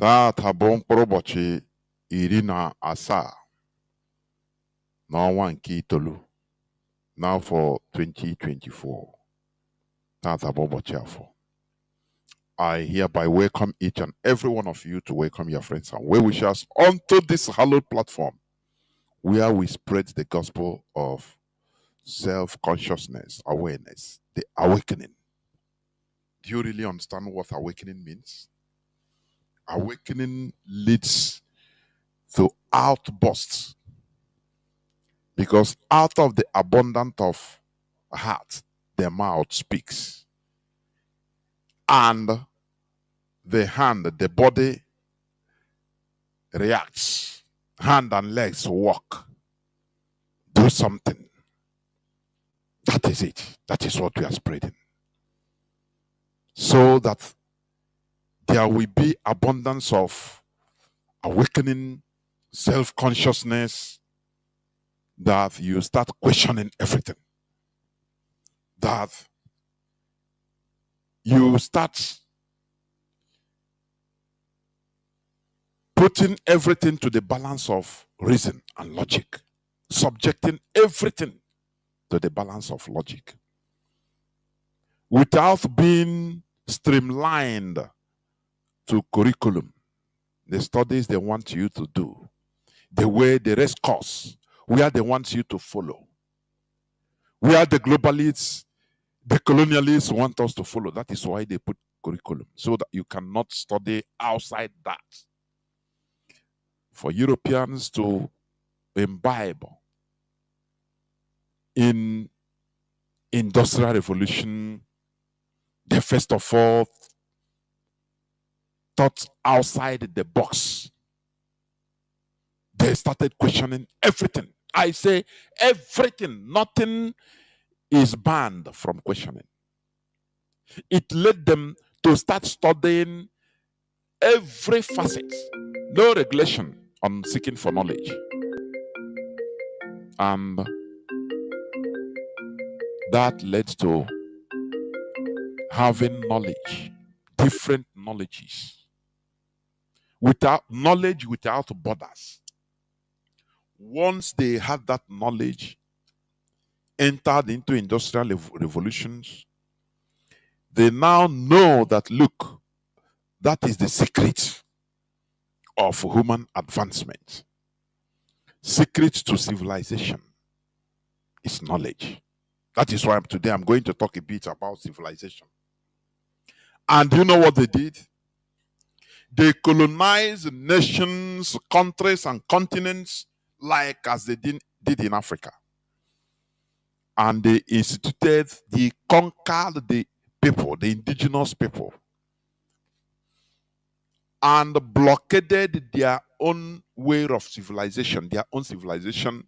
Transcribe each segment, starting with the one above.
Taata bụ mkpụrụ ụbọchị iri na asaa n'ọnwa nke itoolu n'afọ 2024. Taata bụ ụbọchị afọ. I hereby welcome each and every one of you to welcome your friends and well-wishers onto this hallowed platform where we spread the gospel of self-consciousness, awareness, the awakening. Do you really understand what awakening means? Awakening leads to outbursts, because out of the abundance of heart, the mouth speaks. And the hand, the body reacts. Hand and legs walk. Do something. That is it. That is what we are spreading. So that there will be abundance of awakening, self-consciousness, that you start questioning everything. That you start putting everything to the balance of reason and logic, subjecting everything to the balance of logic, without being streamlined to curriculum, the studies they want you to do, the way the race course, where they want you to follow, where the globalists, the colonialists want us to follow. That is why they put curriculum, so that you cannot study outside that. For Europeans to imbibe in industrial revolution, they first of all thought outside the box. They started questioning everything. I say everything. Nothing is banned from questioning. It led them to start studying every facet. No regulation on seeking for knowledge. And that led to having knowledge, different knowledges. Without knowledge, without borders. Once they had that knowledge, entered into industrial revolutions, they now know that, look, that is the secret of human advancement. Secret to civilization is knowledge. That is why today I'm going to talk a bit about civilization. And you know what they did? They colonized nations, countries, and continents like as they did in Africa. And they conquered the people, the indigenous people, and blockaded their own way of civilization, their own civilization,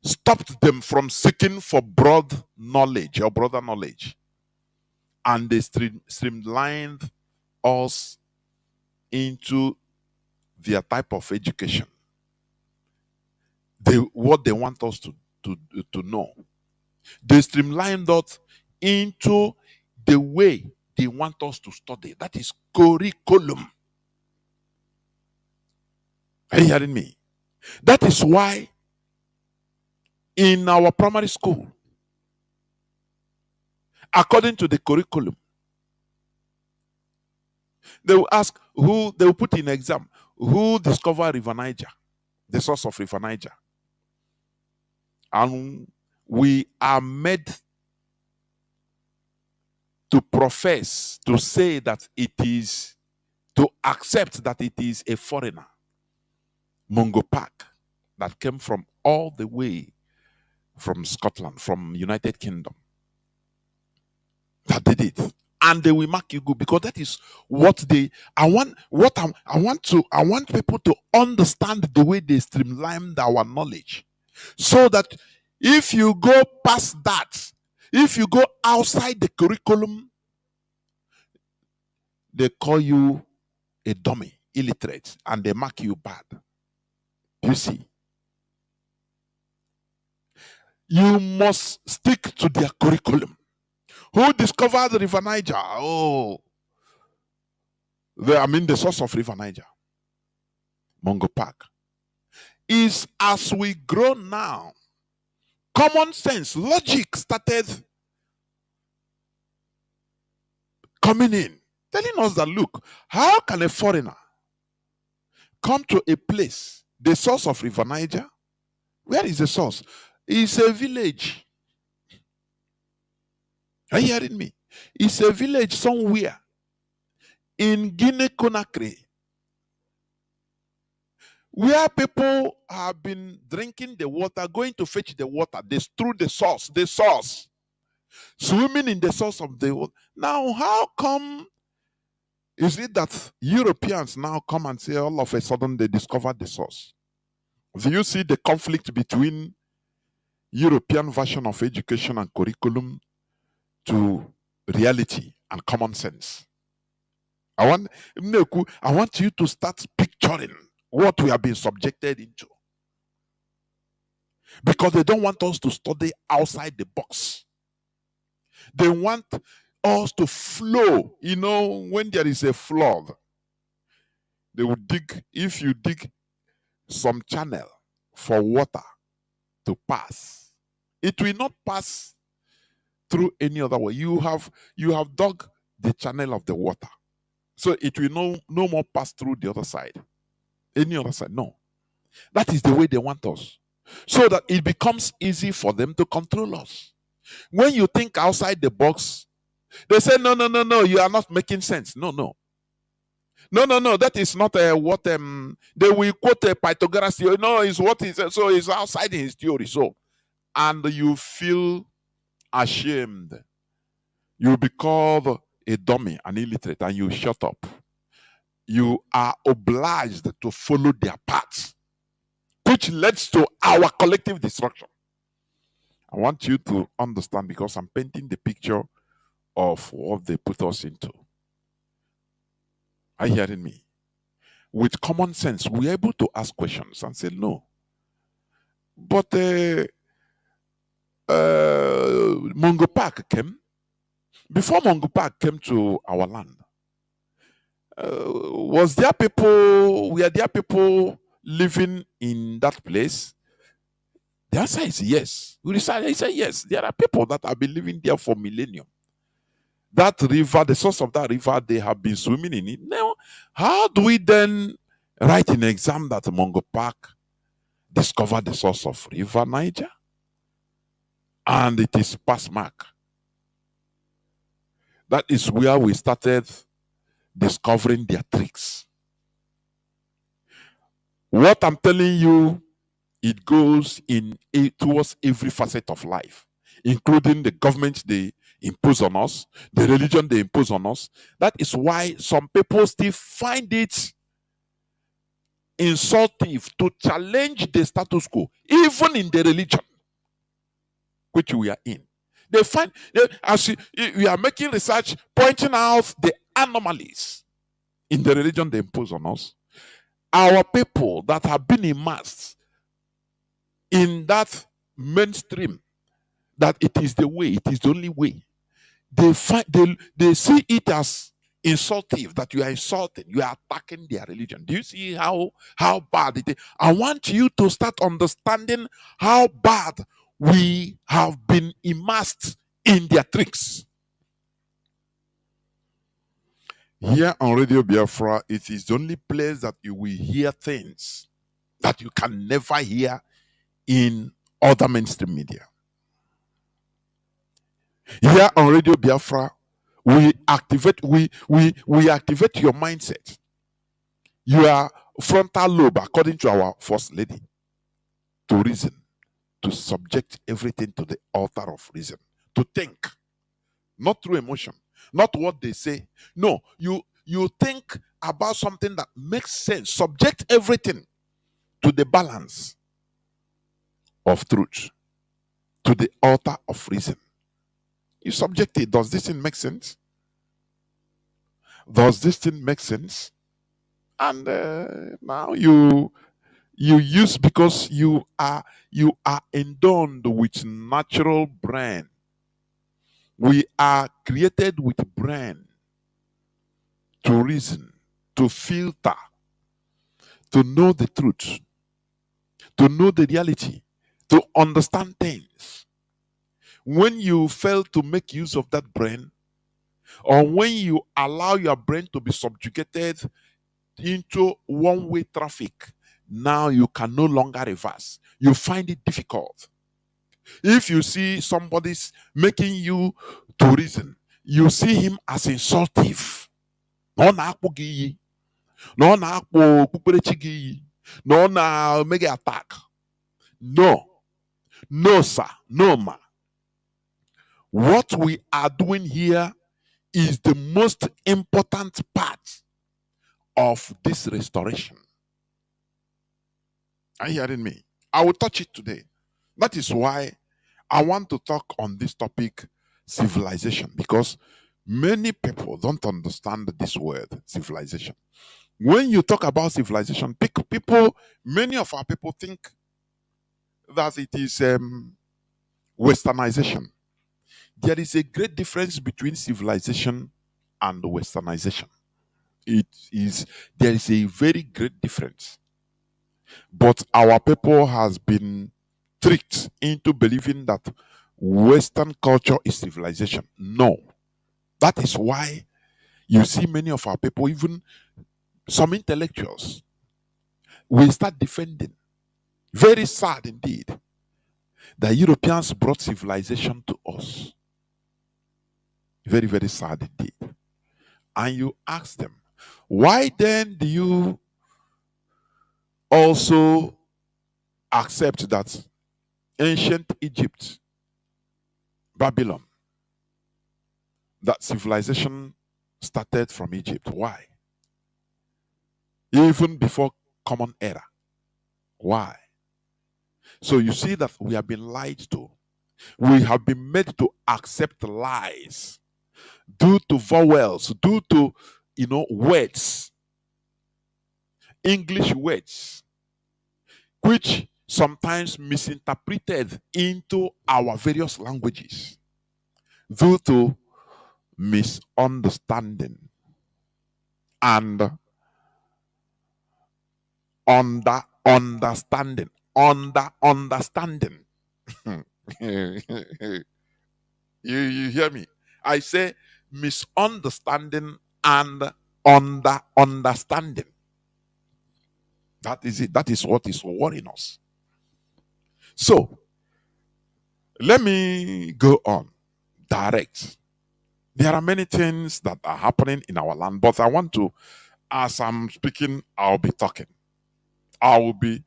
stopped them from seeking for broad knowledge or broader knowledge. And they streamlined us into their type of education. What they want us to know. They streamlined us into the way they want us to study. That is curriculum. Are you hearing me? That is why in our primary school, according to the curriculum, they will ask they will put in exam, who discovered River Niger, the source of River Niger. And we are made to profess, to say that it is, to accept that it is a foreigner, Mungo Park, that came from all the way from Scotland, from United Kingdom, that did it. And they will mark you good, because that is what I want people to understand the way they streamlined our knowledge. So that if you go past that, if you go outside the curriculum, they call you a dummy, illiterate, and they mark you bad. You see? You must stick to their curriculum. Who discovered the River Niger? Oh, the source of River Niger, Mungo Park, is as we grow now, common sense, logic started coming in, telling us that, look, how can a foreigner come to a place, the source of River Niger? Where is the source? It's a village. Are you hearing me? It's a village somewhere in Guinea-Conakry, where people have been drinking the water, going to fetch the water. They through the source, swimming in the source of the water. Now, how come is it that Europeans now come and say all of a sudden they discovered the source? Do you see the conflict between European version of education and curriculum to reality and common sense? I want you to start picturing what we have been subjected into. Because they don't want us to study outside the box. They want us to flow. You know, when there is a flood, they will dig, if you dig some channel for water to pass, it will not pass through any other way. You have dug the channel of the water, so it will no more pass through the other side, any other side. No, that is the way they want us, so that it becomes easy for them to control us. When you think outside the box, they say no, you are not making sense. No, that is not what they will quote a Pythagoras theory. No, is what is so it's outside his theory. So, and you feel ashamed. You be called a dummy, an illiterate, and you shut up. You are obliged to follow their paths, which leads to our collective destruction. I want you to understand, because I'm painting the picture of what they put us into. Are you hearing me? With common sense, we're able to ask questions and say no. But Mungo Park came. Before Mungo Park came to our land, were there people living in that place? The answer is yes. We decided, I said yes. There are people that have been living there for millennium. That river, the source of that river, they have been swimming in it. Now, how do we then write in exam that Mungo Park discovered the source of River Niger? And it is pass mark. That is where we started discovering their tricks. What I'm telling you, it goes towards every facet of life, including the government they impose on us, the religion they impose on us. That is why some people still find it insulting to challenge the status quo, even in the religion which we are in. They find, as we are making research pointing out the anomalies in the religion they impose on us. Our people that have been immersed in that mainstream, that it is the way, it is the only way, they see it as insultive, that you are insulting, you are attacking their religion. Do you see how bad it is? I want you to start understanding how bad we have been immersed in their tricks. Here on Radio Biafra, it is the only place that you will hear things that you can never hear in other mainstream media. Here on Radio Biafra, we activate your mindset, your frontal lobe, according to our First Lady, to reason, to subject everything to the altar of reason, to think, not through emotion, not what they say. No, you think about something that makes sense. Subject everything to the balance of truth, to the altar of reason. You subject it. Does this thing make sense? Does this thing make sense? And now you use, because you are endowed with natural brain. We are created with brain to reason, to filter, to know the truth, to know the reality, to understand things. When you fail to make use of that brain, or when you allow your brain to be subjugated into one-way traffic, now you can no longer reverse. You find it difficult. If you see somebody's making you to reason, you see him as insultive. Na ọ na-akpụ gị iyi, na ọ na-akpụ okpukperechi gị iyi, na ọ na-eme gị attack. No, no, sir, no, ma. What we are doing here is the most important part of this restoration. Are you hearing me? I will touch it today. That is why I want to talk on this topic, civilization, because many people don't understand this word, civilization. When you talk about civilization, people, many of our people think that it is westernization. There is a great difference between civilization and westernization. There is a very great difference. But our people has been tricked into believing that Western culture is civilization. No. That is why you see many of our people, even some intellectuals, will start defending. Very sad indeed. The Europeans brought civilization to us. Very, very sad indeed. And you ask them, why then do you also accept that ancient Egypt, Babylon, that civilization started from Egypt? Why? Even before Common Era. Why? So you see that we have been lied to. We have been made to accept lies due to vowels, due to, words, English words, which sometimes misinterpreted into our various languages due to misunderstanding and understanding. You hear me? I say misunderstanding and understanding. That is it. That is what is worrying us. So let me go on direct. There are many things that are happening in our land, but I want to, as I'm speaking, I'll be talking. I will be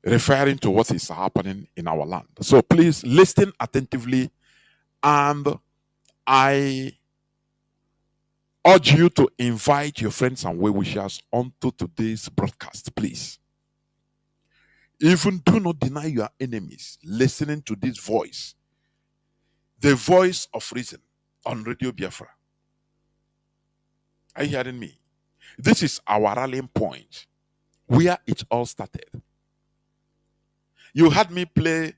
referring to what is happening in our land. So please listen attentively, and I urge you to invite your friends and well-wishers onto today's broadcast, please. Even do not deny your enemies listening to this voice, the voice of reason on Radio Biafra. Are you hearing me? This is our rallying point, where it all started. You had me play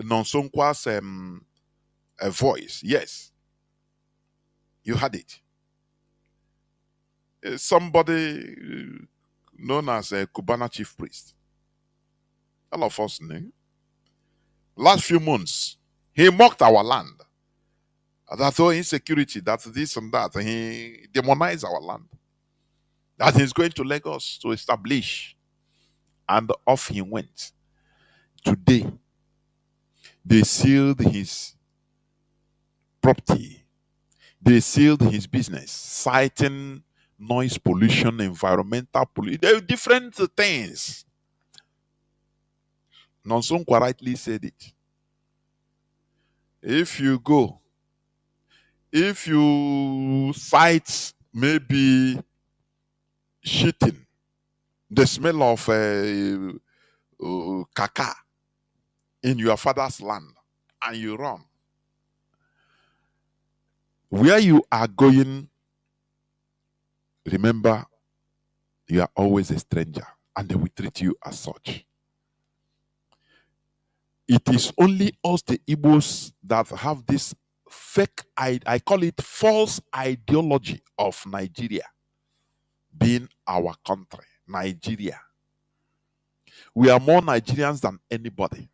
Nonsonkwa's voice. Yes, you had it. Somebody known as a Cubana chief priest. All of us knew. Last few months, he mocked our land. That all insecurity, that this and that, he demonized our land. That he's going to Lagos to establish. And off he went. Today, they sealed his property. They sealed his business, citing noise pollution, environmental pollution. There are different things. Nonsonkwa rightly said it. If you cite maybe shitting, the smell of caca in your father's land, and you run, where you are going, remember, you are always a stranger, and they will treat you as such. It is only us, the Igbos, that have this fake, I call it false ideology of Nigeria. being our country, Nigeria. We are more Nigerians than anybody.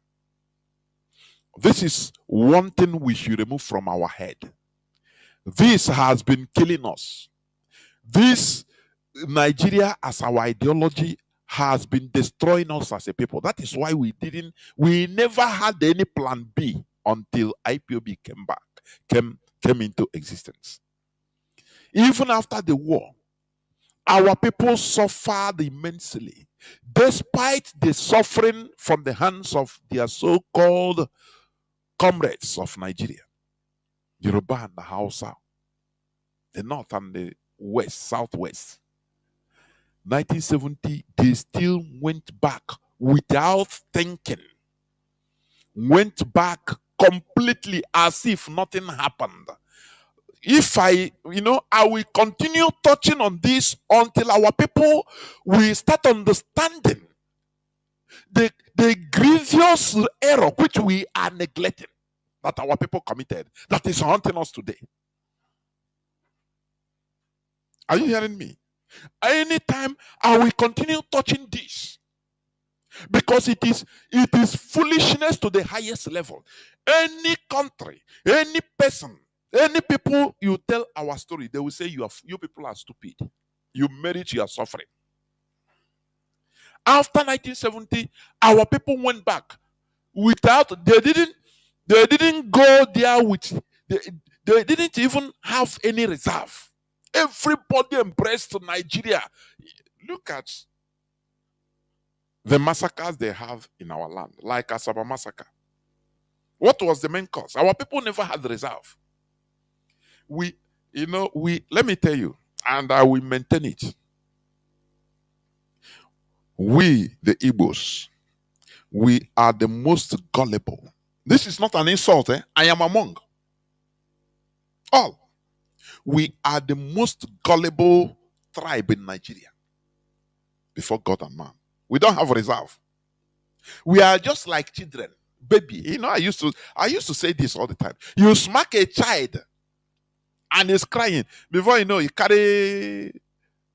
This is one thing we should remove from our head. This has been killing us. This Nigeria as our ideology has been destroying us as a people. That is why we never had any plan B until IPOB came into existence. Even after the war, our people suffered immensely, despite the suffering from the hands of their so-called comrades of Nigeria, Yoruba and the Hausa, the north and the west, southwest. 1970, they still went back without thinking, went back completely as if nothing happened. If I will continue touching on this until our people will start understanding the grievous error which we are neglecting, that our people committed, that is haunting us today. Are you hearing me? Anytime I will continue touching this, because it is foolishness to the highest level. Any country, any person, any people you tell our story, they will say you people are stupid. You merit your suffering. After 1970, our people went back without, they didn't go there with, they didn't even have any reserve. Everybody embraced Nigeria. Look at the massacres they have in our land, like Asaba massacre. What was the main cause? Our people never had reserve. Let me tell you, and I will maintain it. We, the Igbos, we are the most gullible. This is not an insult, eh? I am among all. We are the most gullible tribe in Nigeria before God and man. We don't have reserve. We are just like children, baby. I used to say this all the time. You smack a child and he's crying. Before you carry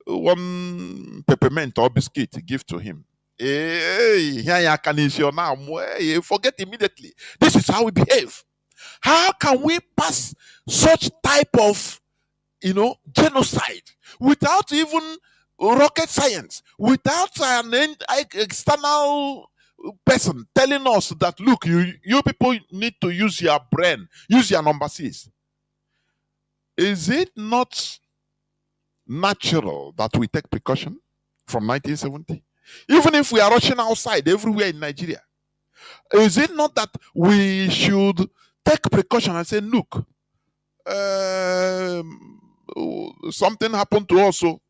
one peppermint or biscuit, give to him. Hey, now. Forget immediately. This is how we behave. How can we pass such type of genocide without even rocket science, without an external person telling us that, look, you people need to use your brain, use your number 6? Is it not natural that we take precaution from 1970? Even if we are rushing outside everywhere in Nigeria, is it not that we should take precaution and say, look, something happened to us. So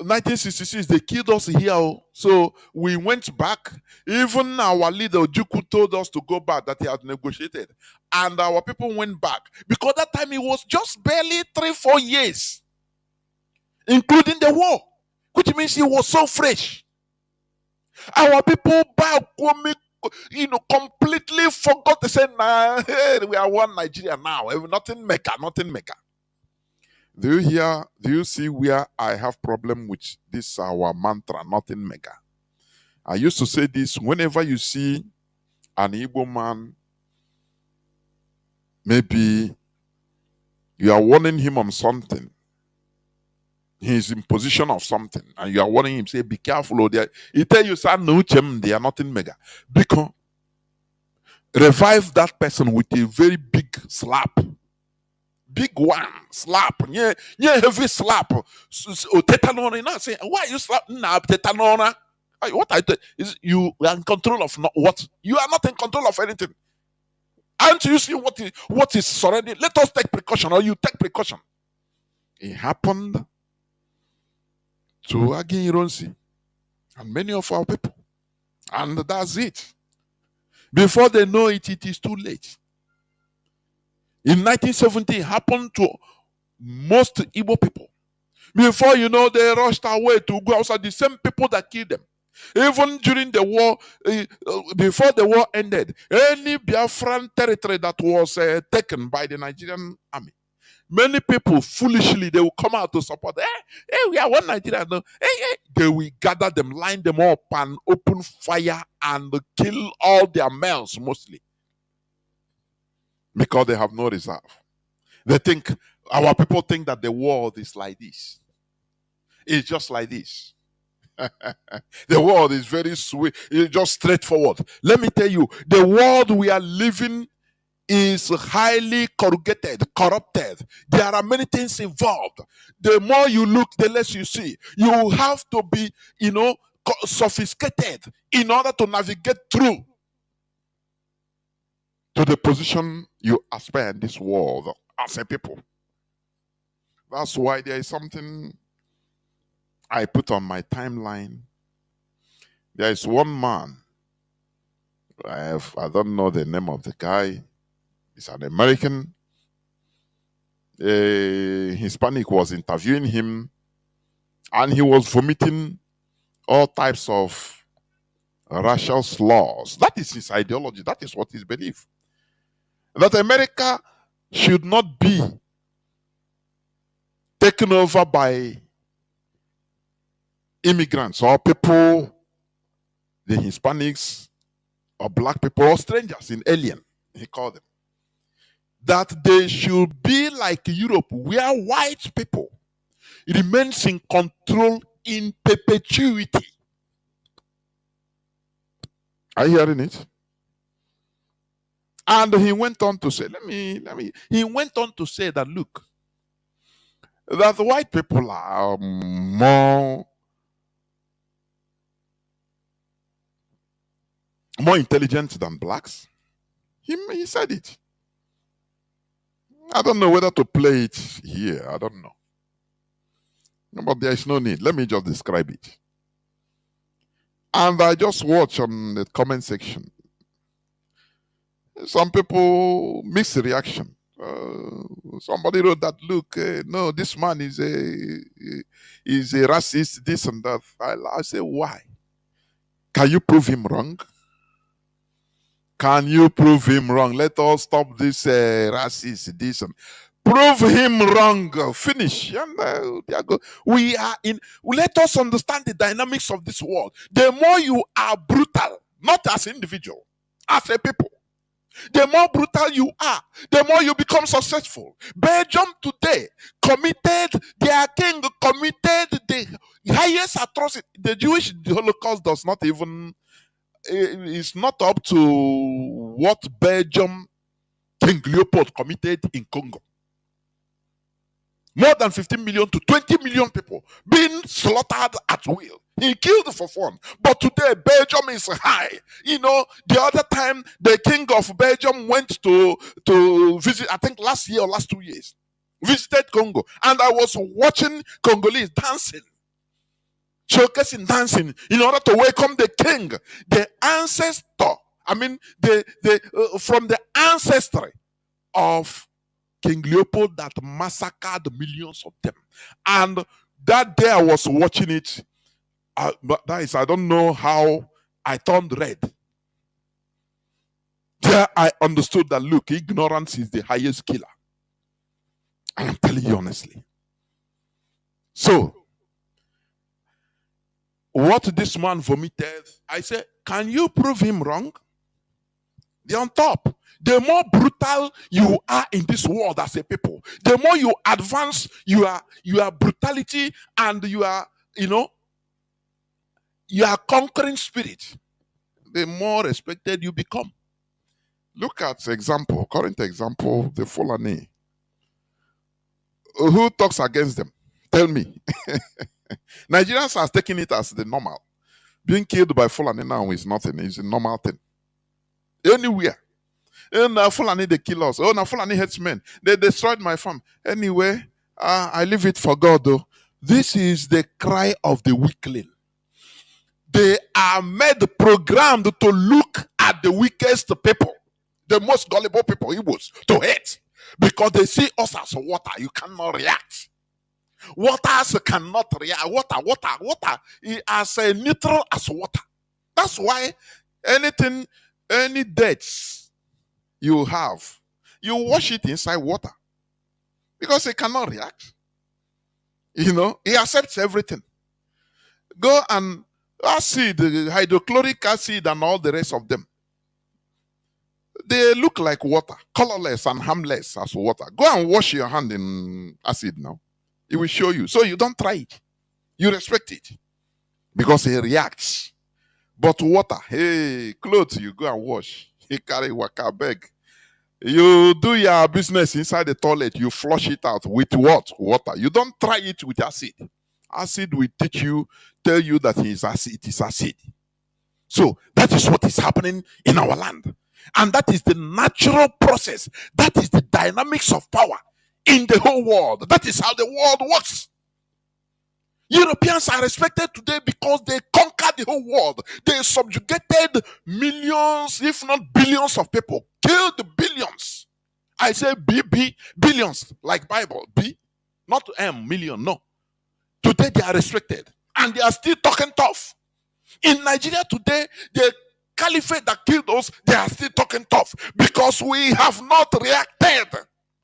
1966, they killed us here. So we went back. Even our leader, Ojukwu, told us to go back, that he had negotiated. And our people went back. Because that time it was just barely 3-4 years, including the war, which means it was so fresh. Our people back, completely forgot to say, nah, hey, we are one Nigeria now. Nothing Mecca, nothing Mecca. Do you see where I have problem with this our mantra, nothing Mecca? I used to say this whenever you see an Igbo man, maybe you are warning him on something. He's in position of something, and you are warning him, say, be careful. He tell you, son, no, they are nothing Mega. Because revive that person with a very big slap. Big one slap. Yeah, heavy slap. Tetanona. Say, why you slap? Nah, tetanona. What I tell is you are in control of what? You are not in control of anything. Aren't you see what is surrounding? Let us take precaution, or you take precaution. It happened to Aguiyi and many of our people. And that's it. Before they know it, it is too late. In 1970, it happened to most Igbo people. Before they rushed away to go outside, the same people that killed them. Even during the war, before the war ended, any Biafran territory that was taken by the Nigerian army, Many people foolishly they will come out to support. Hey, we are one Nigeria. No, they will gather them, line them up, and open fire and kill all their males mostly because they have no reserve. They think our people think that the world is like this. It's just like this. The world is very sweet. It's just straightforward. Let me tell you, the world we are living is highly corrugated, corrupted. There are many things involved. The more you look, the less you see. You have to be, sophisticated in order to navigate through to the position you aspire in this world as a people. That's why there is something I put on my timeline. There is one man. I don't know the name of the guy. He's an American. A Hispanic was interviewing him, and he was vomiting all types of racial slurs. That is his ideology. That is what his belief. That America should not be taken over by immigrants or people, the Hispanics or black people or strangers in alien, he called them. That they should be like Europe, where white people remains in control in perpetuity. Are you hearing it? And he went on to say, he went on to say that, look, that the white people are more intelligent than blacks. He said it. I don't know whether to play it here. I don't know. But there is no need. Let me just describe it. And I just watch on the comment section. Some people mixed reaction. Somebody wrote that, look, no, this man is a racist, this and that. I say, why? Can you prove him wrong? Can you prove him wrong? Let us stop this racist, this and prove him wrong. Finish. And there go. We are in. Let us understand the dynamics of this world. The more you are brutal, not as an individual, as a people, the more brutal you are, the more you become successful. Belgium today their king committed the highest atrocity. The Jewish Holocaust does not even. It's not up to what Belgium King Leopold committed in Congo. More than 15 million to 20 million people being slaughtered at will. He killed for fun. But today, Belgium is high. The other time, the king of Belgium went to visit, I think last year or last 2 years, visited Congo. And I was watching Congolese dancing. Showcasing dancing in order to welcome the king, the ancestor. I mean, from the ancestry of King Leopold that massacred millions of them. And that day I was watching it. But that is, I don't know how I turned red. There I understood that, look, ignorance is the highest killer. I'm telling you honestly. So, what this man vomited, I said, can you prove him wrong? They're on top. The more brutal you are in this world as a people, the more you advance your brutality and your conquering spirit, the more respected you become. Look at current example, the Fulani. Who talks against them? Tell me. Nigerians are taking it as the normal. Being killed by Fulani now is nothing. It's a normal thing. Anywhere. Now Fulani, they kill us. Oh, now Fulani hates men. They destroyed my farm. Anyway, I leave it for God, though. This is the cry of the weakling. They are programmed to look at the weakest people, the most gullible people, Igbos, to hate. Because they see us as water. You cannot react. Waters cannot react. Water is as neutral as water. That's why any debts you have, you wash it inside water. because he cannot react. You know, he accepts everything. Go and acid, hydrochloric acid, and all the rest of them. They look like water, colorless and harmless as water. Go and wash your hand in acid now. It will show you. So you don't try it. You respect it because it reacts. But water, hey, clothes, you go and wash. You carry waka bag. You do your business inside the toilet. You flush it out with what? Water. You don't try it with acid. Acid will tell you that it is acid. So that is what is happening in our land. And that is the natural process. That is the dynamics of power in the whole world. That is how the world works. Europeans are respected today because they conquered the whole world. They subjugated millions, if not billions of people, killed billions. I say billions, like Bible, B, not M, million, no. Today they are respected and they are still talking tough. In Nigeria today, the caliphate that killed us, they are still talking tough because we have not reacted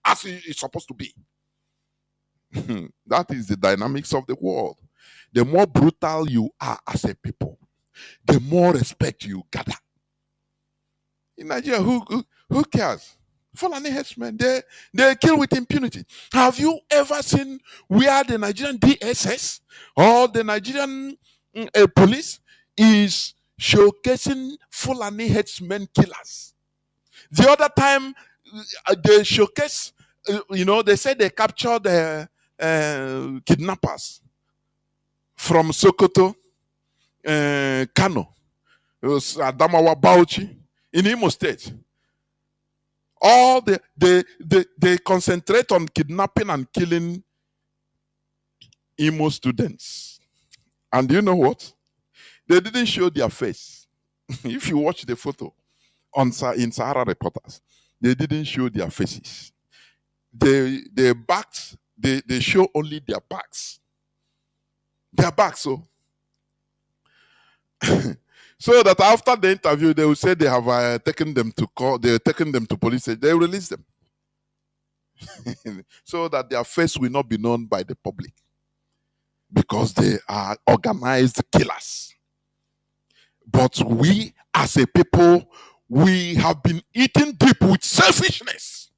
as it's supposed to be. That is the dynamics of the world. The more brutal you are as a people, the more respect you gather. In Nigeria, who cares? Fulani headsmen, they kill with impunity. Have you ever seen where the Nigerian DSS or the Nigerian police is showcasing Fulani headsmen killers? The other time they showcase, they said they captured kidnappers from Sokoto, Kanu, Adamawa, Bauchi, in Imo State. All they concentrate on kidnapping and killing Imo students. And you know what? They didn't show their face. If you watch the photo in Sahara Reporters, they didn't show their faces. They show only their backs. Their backs, so. So that after the interview, they will say they have taken them to court, they're taking them to police, they release them. So that their face will not be known by the public. Because they are organized killers. But we, as a people, we have been eaten deep with selfishness.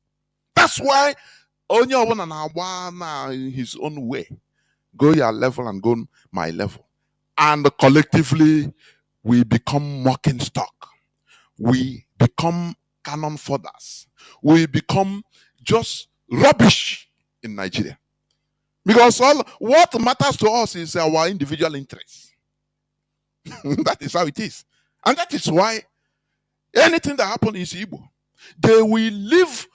That's why Onyawana in his own way. Go your level and go my level. And collectively, we become mocking stock. We become cannon fodders. We become just rubbish in Nigeria. Because what matters to us is our individual interests. That is how it is. And that is why anything that happens is Igbo. They will live,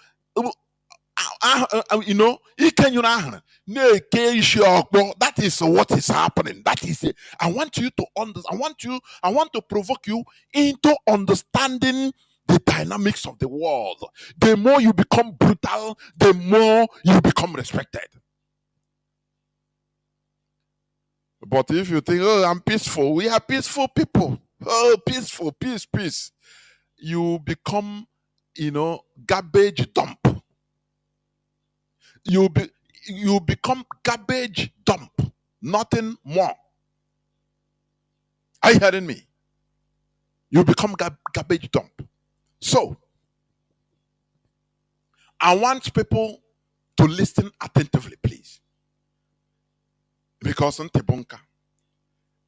that is what is happening. That is it. I want you to understand. I want to provoke you into understanding the dynamics of the world. The more you become brutal, the more you become respected. But if you think, oh, I'm peaceful, we are peaceful people. Oh, peaceful, peace. You become, garbage dump. You become garbage dump. Nothing more. Are you hearing me? You become garbage dump. So, I want people to listen attentively, please. Because Ntebonka.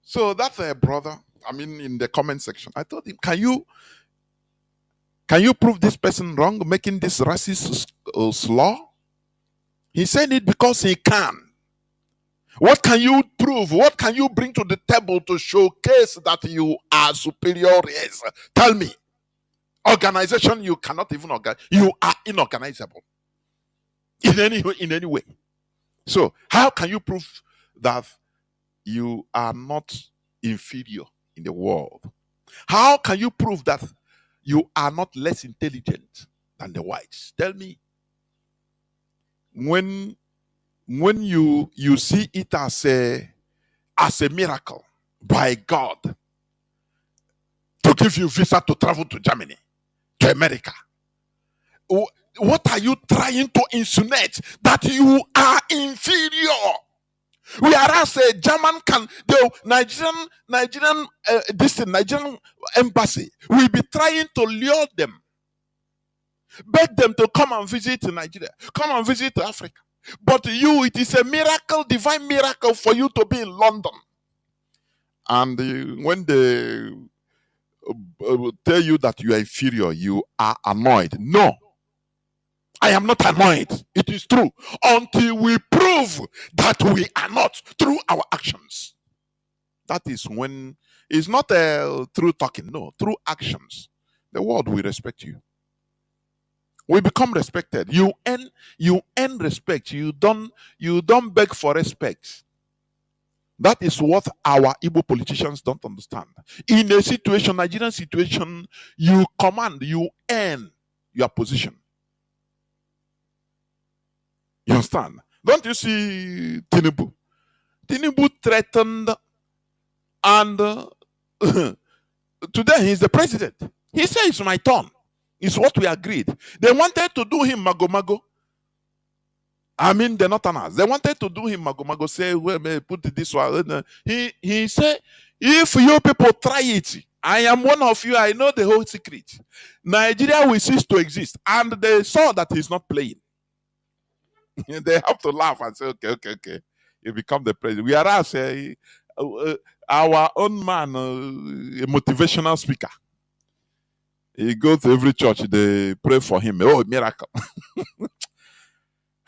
So that's a brother, in the comment section. I told him, can you prove this person wrong, making this racist slur? He said it because he can. What can you prove? What can you bring to the table to showcase that you are superior race? Tell me. Organization, you cannot even organize. You are inorganizable. In any way. So, how can you prove that you are not inferior in the world? How can you prove that you are not less intelligent than the whites? Tell me. When you see it as a miracle by God to give you visa to travel to Germany, to America, What are you trying to insinuate? That you are inferior. Whereas a German can, the Nigerian embassy will be trying to lure them, beg them to come and visit Nigeria, come and visit Africa. But you, it is a miracle, divine miracle for you to be in London. And when they tell you that you are inferior, you are annoyed. No, I am not annoyed. It is true. Until we prove that we are not through our actions. That is when it's not through talking, no, through actions. The world will respect you. We become respected. You earn respect. You don't beg for respect. That is what our Igbo politicians don't understand. In a situation, Nigerian situation, you command, you earn your position. You understand? Don't you see Tinubu? Tinubu threatened, and today he's the president. He said it's my turn. It's what we agreed. They wanted to do him mago. I mean, the Northerners. They wanted to do him mago. Say, well, put it this way. He said, if you people try it, I am one of you. I know the whole secret. Nigeria will cease to exist. And they saw that he's not playing. They have to laugh and say, okay. You become the president. We are our own man, a motivational speaker. He goes to every church, they pray for him. Oh, miracle.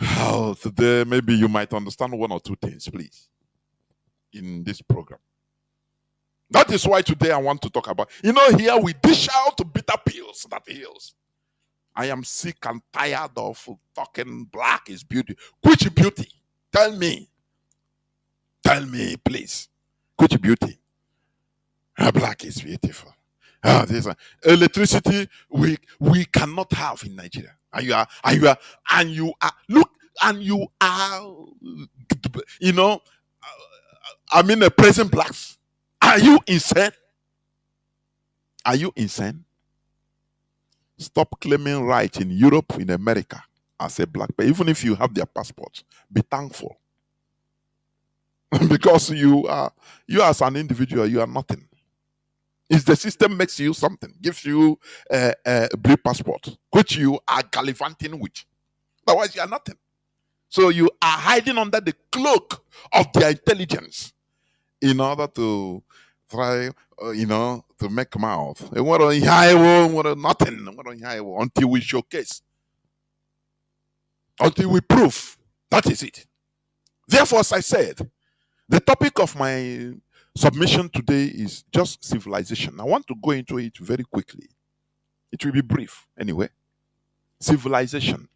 Oh, today, maybe you might understand one or two things, please, in this program. That is why today I want to talk about, here we dish out bitter pills that heals. I am sick and tired of talking black is beauty. Which beauty? Tell me, please. Which beauty? Black is beautiful. This electricity we cannot have in Nigeria. Present blacks. Are you insane? Are you insane? Stop claiming right in Europe, in America, as a black. But even if you have their passports, be thankful. Because you as an individual, you are nothing. It's the system makes you something, gives you a blue passport, which you are gallivanting with. Otherwise, you are nothing. So you are hiding under the cloak of their intelligence in order to try, to make mouth. Nothing until we showcase, until we prove. That is it. Therefore, as I said, the topic of my submission today is just civilization. I want to go into it very quickly. It will be brief anyway. Civilization.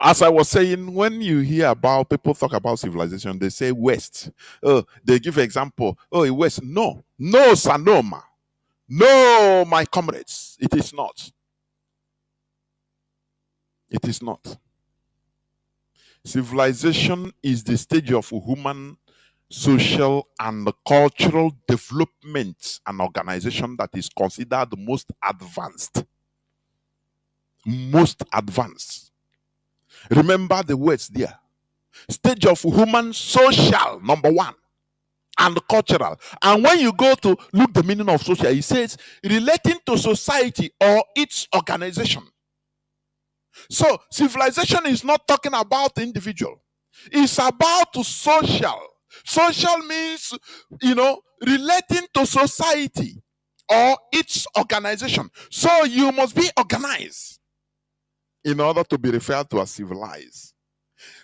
As I was saying, when you hear about people talk about civilization, they say West. They give example. Oh, West. No, Sanoma. No, my comrades. It is not. It is not. Civilization is the stage of human, social, and cultural development and organization that is considered the most advanced. Most advanced. Remember the words there. Stage of human, social, number one, and cultural. And when you go to look the meaning of social, it says relating to society or its organization. So civilization is not talking about the individual. It's about social. Social means, relating to society or its organization. So you must be organized in order to be referred to as civilized.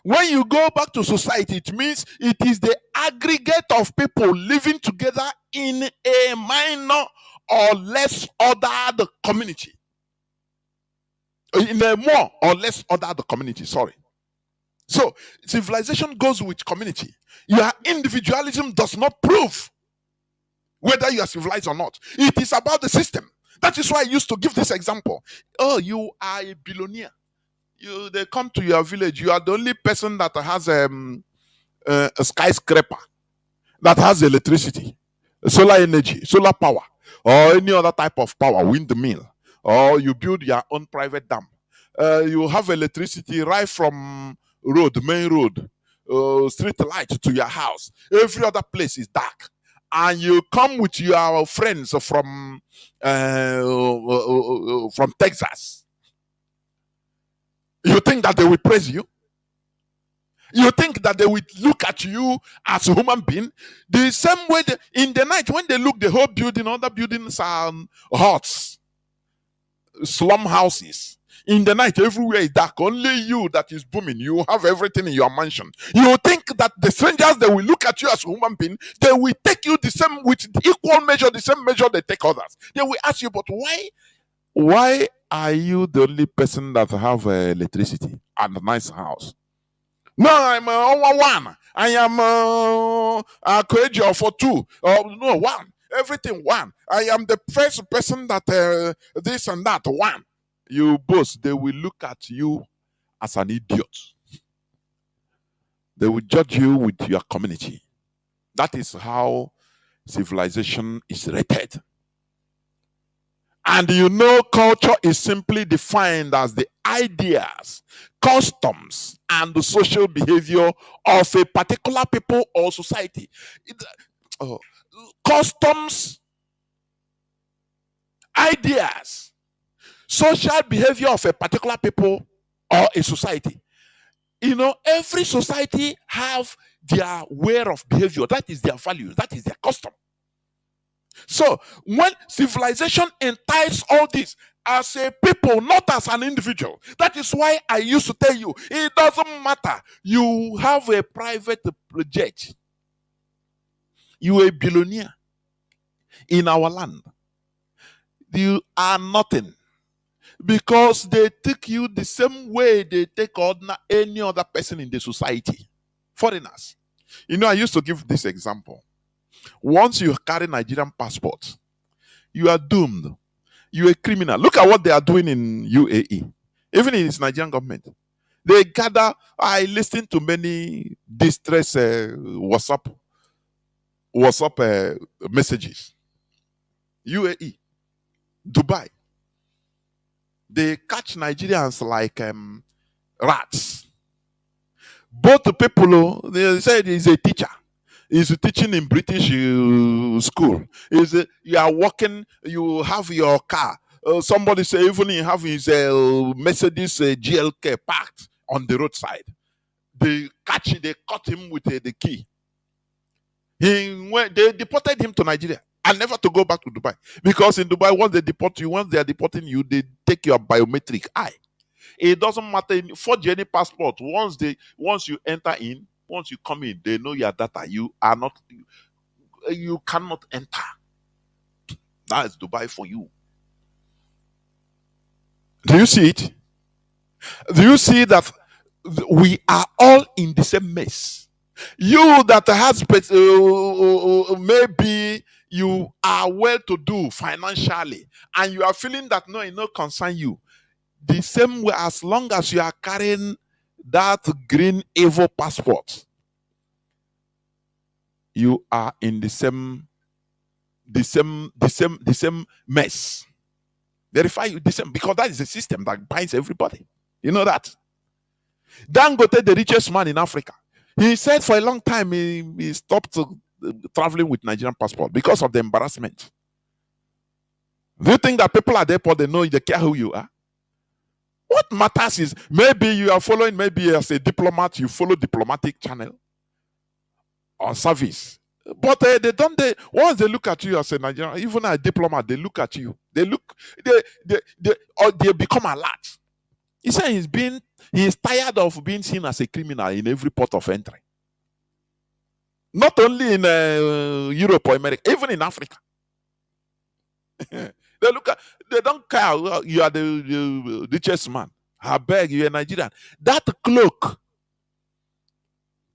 When you go back to society, it means it is the aggregate of people living together in a minor or less ordered community. In a more or less ordered community, sorry. So, civilization goes with community. Your individualism does not prove whether you are civilized or not. It is about the system. That is why I used to give this example. Oh, you are a billionaire. They come to your village. You are the only person that has a skyscraper, that has electricity, solar energy, solar power, or any other type of power, windmill, or you build your own private dam. you have electricity right from main road, street light to your house. Every other place is dark. And you come with your friends from Texas. You think that they will praise you? You think that they will look at you as a human being? The same way in the night when they look, the whole building, other buildings are huts, slum houses. In the night, everywhere is dark. Only you that is booming. You have everything in your mansion. You think that the strangers, they will look at you as a human being. They will take you the same with equal measure, the same measure they take others. They will ask you, but why? Why are you the only person that have electricity and a nice house? No, I'm one. I am a courageous for two. No, one. Everything one. I am the first person that this and that one. You both, they will look at you as an idiot. They will judge you with your community. That is how civilization is rated. And you know, culture is simply defined as the ideas, customs, and the social behavior of a particular people or society. Customs, ideas, social behavior of a particular people or a society. You know, every society have their way of behavior. That is their value. That is their custom. So when civilization entices all this as a people, not as an individual, that is why I used to tell you, it doesn't matter. You have a private jet, you a billionaire in our land, you are nothing, because they take you the same way they take any other person in the society. Foreigners. You know, I used to give this example. Once you carry Nigerian passport, you are doomed. You're a criminal. Look at what they are doing in UAE. Even in its Nigerian government. They gather. I listen to many distress WhatsApp messages. UAE, Dubai. They catch Nigerians like rats. Both the people, they said he's a teacher. He's teaching in British school. You are working, you have your car. Somebody say even he have his Mercedes GLK parked on the roadside. They caught him with the key. They deported him to Nigeria and never to go back to Dubai. Because in Dubai, once they are deporting you, they take your biometric eye. It doesn't matter forge any passport. Once you enter in, once you come in, they know your data. You cannot enter. That is Dubai for you. Do you see it? Do you see that we are all in the same mess? You that has maybe you are well to do financially, and you are feeling that no, it no concern you. The same way, as long as you are carrying that green evil passport, you are in the same mess. Verify you the same, because that is a system that binds everybody. You know that. Dangote, the richest man in Africa, he said for a long time he stopped traveling with Nigerian passport because of the embarrassment. Do you think that people at the airport, they know, they care who you are? What matters is maybe you are following, maybe as a diplomat, you follow diplomatic channel or service. But once they look at you as a Nigerian, even a diplomat, they look at you. They become alert. He said he's tired of being seen as a criminal in every port of entry. Not only in Europe or America, even in Africa. They don't care. You are the richest man. I beg you, a Nigerian. That cloak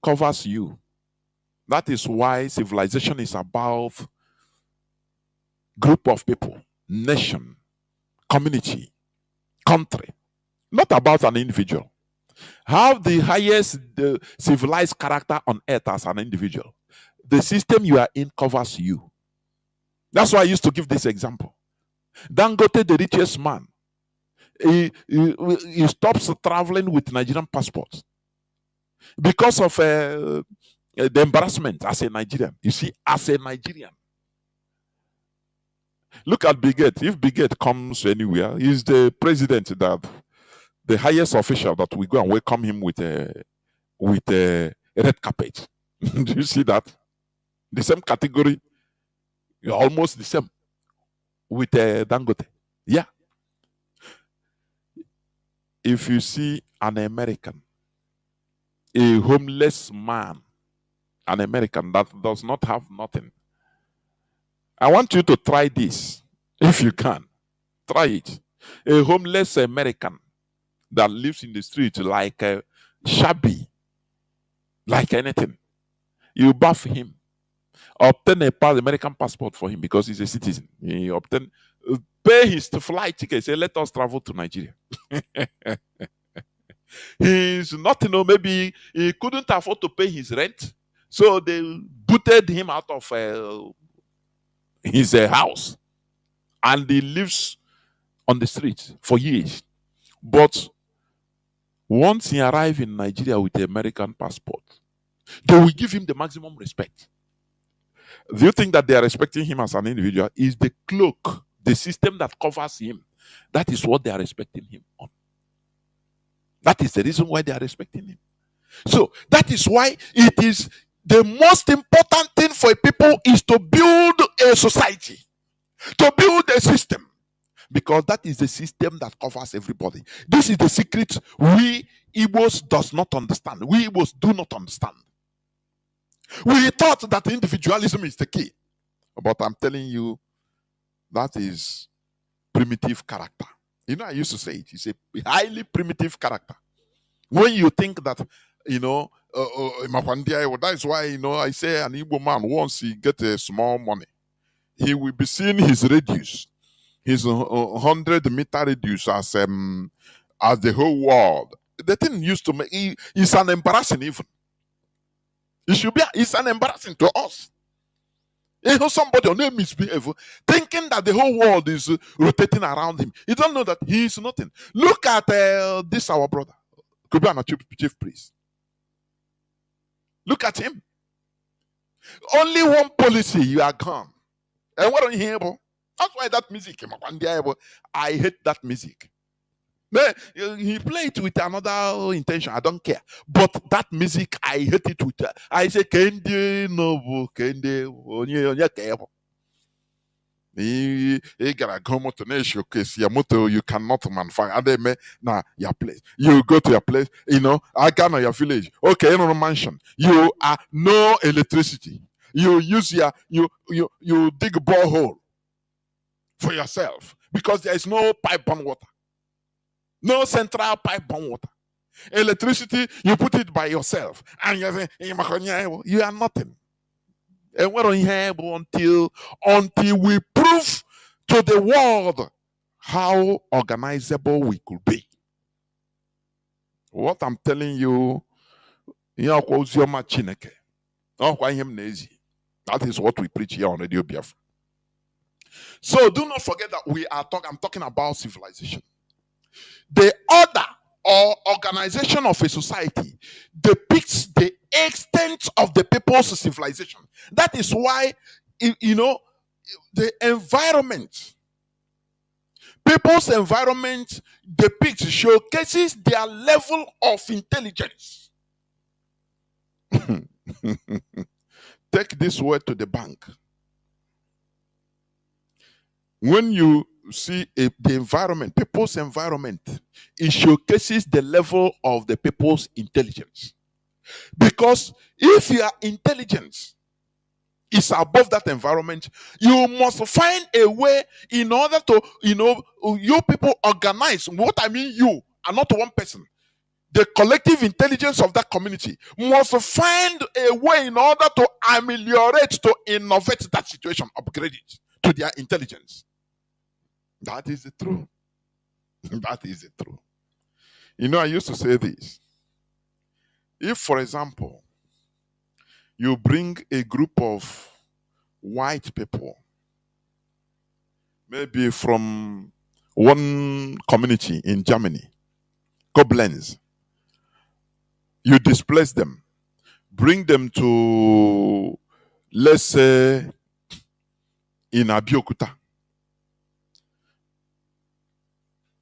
covers you. That is why civilization is about group of people, nation, community, country, not about an individual. Have the highest civilized character on earth as an individual. The system you are in covers you. That's why I used to give this example. Dangote, the richest man, he stops traveling with Nigerian passports because of the embarrassment as a Nigerian. You see, as a Nigerian, look at Bigot. If Bigot comes anywhere, he's the president, that the highest official that we go and welcome him with a red carpet. Do you see that? The same category, almost the same with Dangote. Yeah. If you see an American, a homeless man, an American that does not have nothing, I want you to try this. If you can, try it. A homeless American that lives in the street like shabby, like anything. You buff him, obtain a American passport for him because he's a citizen. You obtain, pay his flight ticket. Say, let us travel to Nigeria. He's not, maybe he couldn't afford to pay his rent, so they booted him out of his house, and he lives on the street for years. But once he arrives in Nigeria with an American passport, they will give him the maximum respect. Do you think that they are respecting him as an individual? Is the cloak, the system that covers him, that is what they are respecting him on. That is the reason why they are respecting him. So that is why it is the most important thing for a people is to build a society, to build a system, because that is the system that covers everybody. This is the secret we Igbos does not understand. We Igbos do not understand. We thought that individualism is the key, but I'm telling you, that is primitive character. I used to say it's a highly primitive character. When you think that, that is why, I say an Igbo man, once he get a small money, he will be seeing his radius, his 100-meter radius as the whole world. The thing used to make it's an embarrassing even. It's an embarrassing to us. Somebody on name misbehave, thinking that the whole world is rotating around him. You don't know that he is nothing. Look at this our brother, Kubana chief priest. Look at him. Only one policy, you are gone. And what on here? That's why that music came up. I hate that music. He played with another intention. I don't care. But that music, I hate it with. I say, Kendi no, Kendi, you gotta go moto na showcase your moto. You cannot manufacture. Nah, your place. You go to your place. I got your village. Okay, in a mansion. You are no electricity. You use you dig a borehole for yourself because there is no pipe on water. No central pipe on water. Electricity, you put it by yourself. And you are nothing. And we're unable until we prove to the world how organizable we could be. What I'm telling you, that is what we preach here on Radio Biafra. So do not forget that I'm talking about civilization. The order or organization of a society depicts the extent of the people's civilization. That is why, the environment, people's environment showcases their level of intelligence. Take this word to the bank. When you see the environment, people's environment, it showcases the level of the people's intelligence. Because if your intelligence is above that environment, you must find a way in order to, you people organize. What I mean, you are not one person. The collective intelligence of that community must find a way in order to ameliorate, to innovate that situation, upgrade it to their intelligence. That is the truth. That is the truth. I used to say this. If, for example, you bring a group of white people, maybe from one community in Germany, Koblenz. You displace them, bring them to, let's say, in Abiyokuta.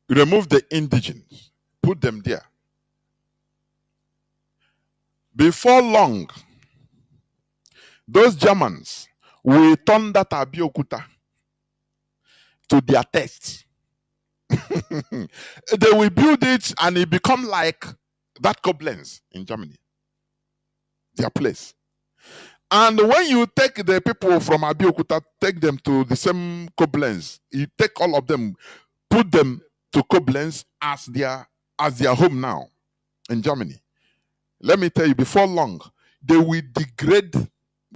Remove the indigens, put them there. Before long, those Germans will turn that Abiyokuta to their taste. They will build it and it become like that Koblenz in Germany, their place. And when you take the people from Abiyokuta, take them to the same Koblenz, you take all of them, put them to Koblenz as their home now in Germany. Let me tell you, before long, they will degrade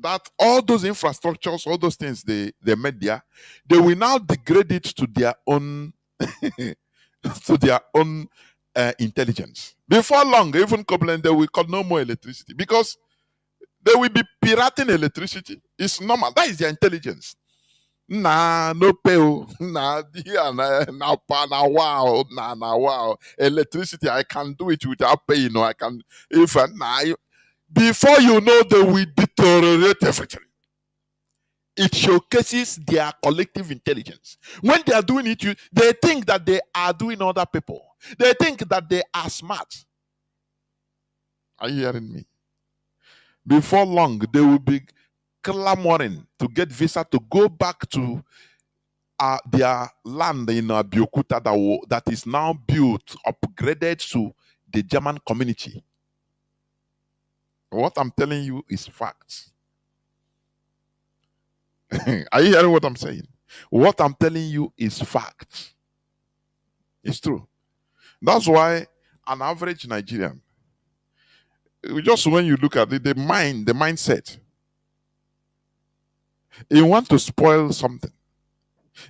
that all those infrastructures, all those things they made there, they will now degrade it to their own to their own intelligence. Before long, even Koblenz, they will cut no more electricity because they will be pirating electricity. It's normal. That is their intelligence. Nah, no pay. Nah, yeah, wow. Electricity, I can do it without paying. I can. If before you know, they will deteriorate everything. It showcases their collective intelligence. When they are doing it, they think that they are doing other people. They think that they are smart. Are you hearing me? Before long, they will be clamoring to get visa to go back to their land in Abiyokuta that is now built, upgraded to the German community. What I'm telling you is facts. Are you hearing what I'm saying? What I'm telling you is facts. It's true. That's why an average Nigerian, just when you look at it, the mindset, you want to spoil something.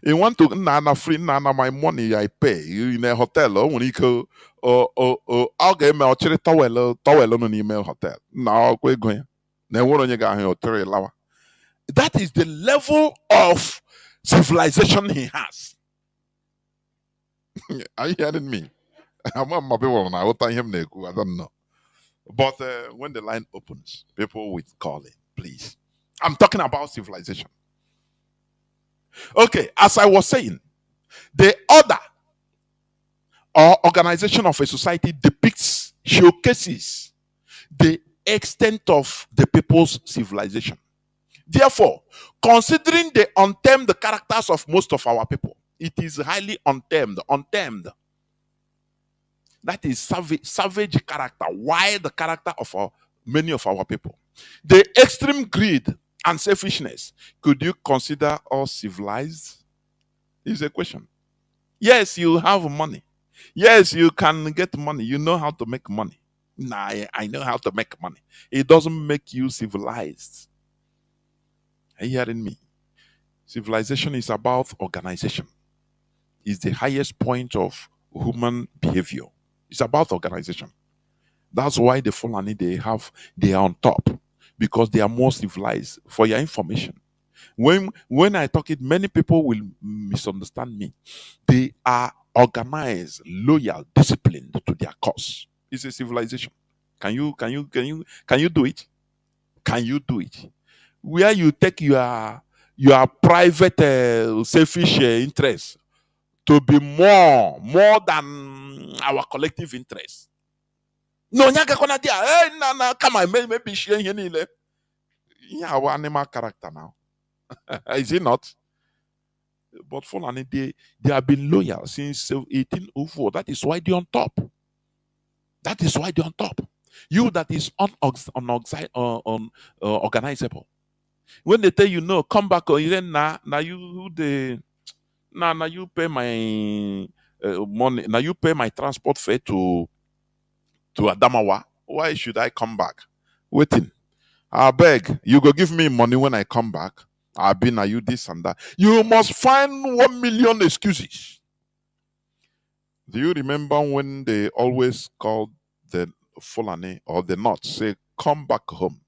You want to free my money I pay you in a hotel or when you go I'll get my towel no email hotel. Now we're going. Then what on you got here lawa. That is the level of civilization he has. Are you hearing me? I'm not people now. I don't know. But when the line opens, people will call it, please. I'm talking about civilization. Okay, as I was saying, the order or organization of a society depicts, showcases the extent of the people's civilization. Therefore, considering the untamed characters of most of our people, it is highly untamed. That is savage character, wild character of many of our people. The extreme greed and selfishness, could you consider us civilized? Is a question. Yes, you have money. Yes, you can get money. You know how to make money. Nah, I know how to make money. It doesn't make you civilized. Are you hearing me? Civilization is about organization. It's the highest point of human behavior. It's about organization. That's why the Fulani they are on top because they are more civilized. For your information, when I talk it, many people will misunderstand me. They are organized, loyal, disciplined to their cause. It's a civilization. Can you do it? Can you do it? Where you take your private selfish interest to be more than our collective interest. No, nyaga kona dia. Na come on, maybe she here nile. Yeah, our animal character now. Is it not? But Fulani, they have been loyal since 1804. That is why they're on top. That is why they're on top. You that is organizable. When they tell you no, come back or then now you the now you pay my money. Now you pay my transport fare to Adamawa. Why should I come back? Waiting. I beg, you go give me money when I come back. I've been at you this and that. You must find 1 million excuses. Do you remember when they always called the Fulani or the North, say, come back home?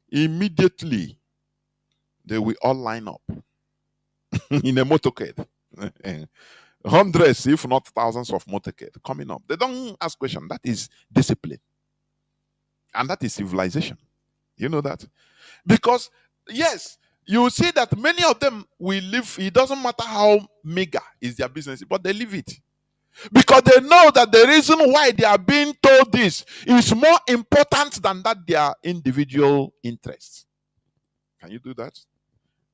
Immediately, they will all line up in a motorcade. Hundreds, if not thousands of motorcade coming up. They don't ask question. That is discipline. And that is civilization. You know that? Because, yes, you see that many of them will live, it doesn't matter how mega is their business, but they leave it. Because they know that the reason why they are being told this is more important than that their individual interests. Can you do that?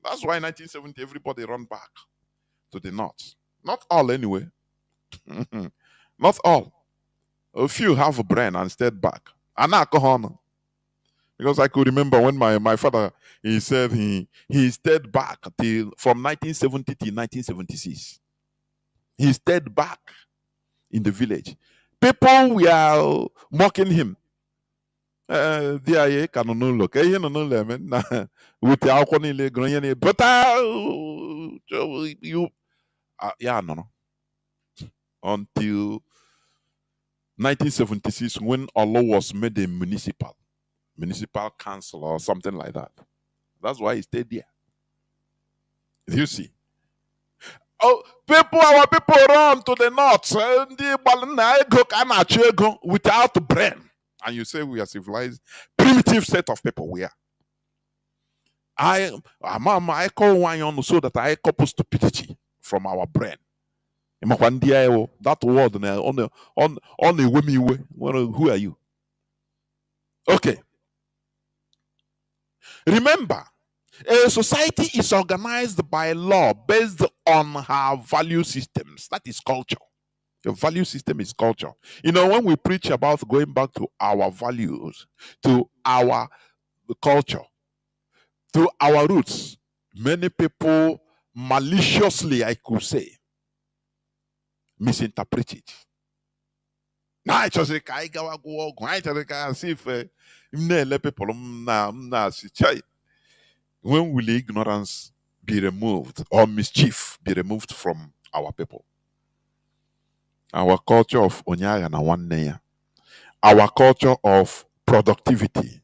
That's why in 1970 everybody run back to the north. Not all anyway. Not all. A few have a brain and stayed back. And now go on. Because I could remember when my father, he said he stayed back till from 1970 to 1976. He stayed back in the village. People were mocking him. With the but you yeah, no. Until 1976 when Allah was made a municipal council or something like that. That's why he stayed there. You see. Oh, our people run to the north without brain. And you say we are civilized, primitive set of people we are. I call one on so that I couple stupidity from our brain. That word on the women who are you? Okay. Remember, a society is organized by law based on her value systems. That is culture. Your value system is culture. You know, when we preach about going back to our values, to our culture, to our roots, many people maliciously, I could say, misinterpret it. Now I just say, I see if when will ignorance be removed or mischief be removed from our people? Our culture of onyaga na one, our culture of productivity,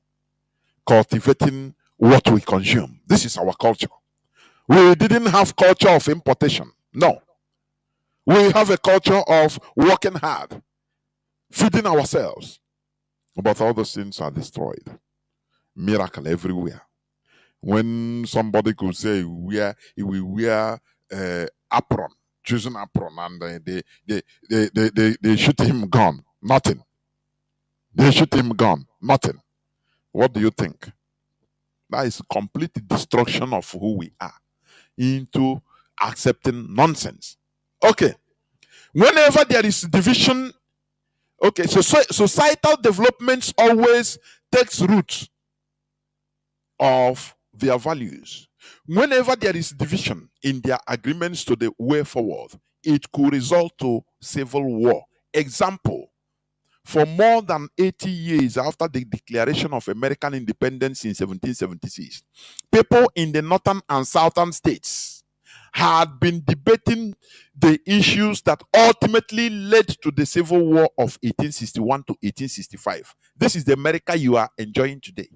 cultivating what we consume. This is our culture. We didn't have culture of importation. No. We have a culture of working hard, feeding ourselves. But all those things are destroyed. Miracle everywhere. When somebody could say he will wear apron, choosing apron, and they shoot him gun, nothing. They shoot him gun, nothing. What do you think? That is complete destruction of who we are into accepting nonsense. Okay. Whenever there is division, okay, so societal developments always takes root of their values. Whenever there is division in their agreements to the way forward, it could result to civil war. Example, for more than 80 years after the declaration of American independence in 1776, people in the northern and southern states had been debating the issues that ultimately led to the Civil War of 1861 to 1865. This is the America you are enjoying today.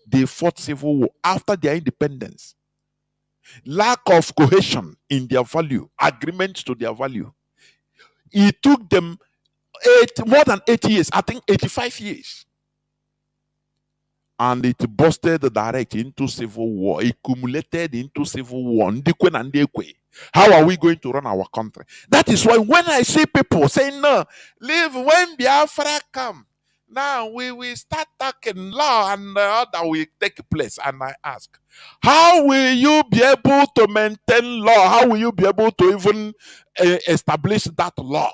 They fought civil war after their independence. Lack of cohesion in their value, agreement to their value. It took them more than 80 years, I think 85 years. And it busted direct into civil war. It accumulated into civil war. How are we going to run our country? That is why when I see people saying, no, leave when Biafra come. Now we will start talking law and other will take place. And I ask, how will you be able to maintain law? How will you be able to even establish that law?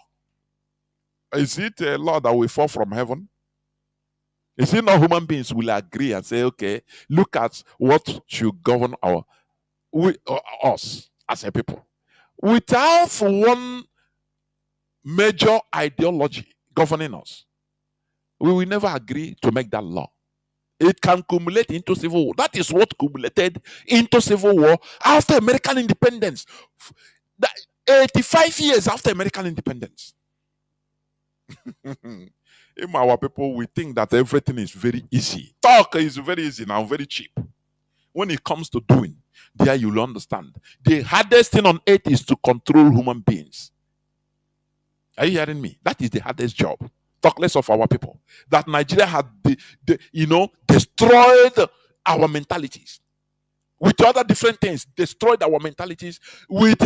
Is it a law that will fall from heaven? Is it not human beings will agree and say, okay, look at what should govern us as a people? Without one major ideology governing us, we will never agree to make that law. It can cumulate into civil war. That is what cumulated into civil war after American independence. 85 years after American independence. In our people, we think that everything is very easy. Talk is very easy now, very cheap. When it comes to doing, There you'll understand. The hardest thing on earth is to control human beings. Are you hearing me? That is the hardest job. Talk less of our people. That Nigeria had, destroyed our mentalities. With other different things, destroyed our mentalities. With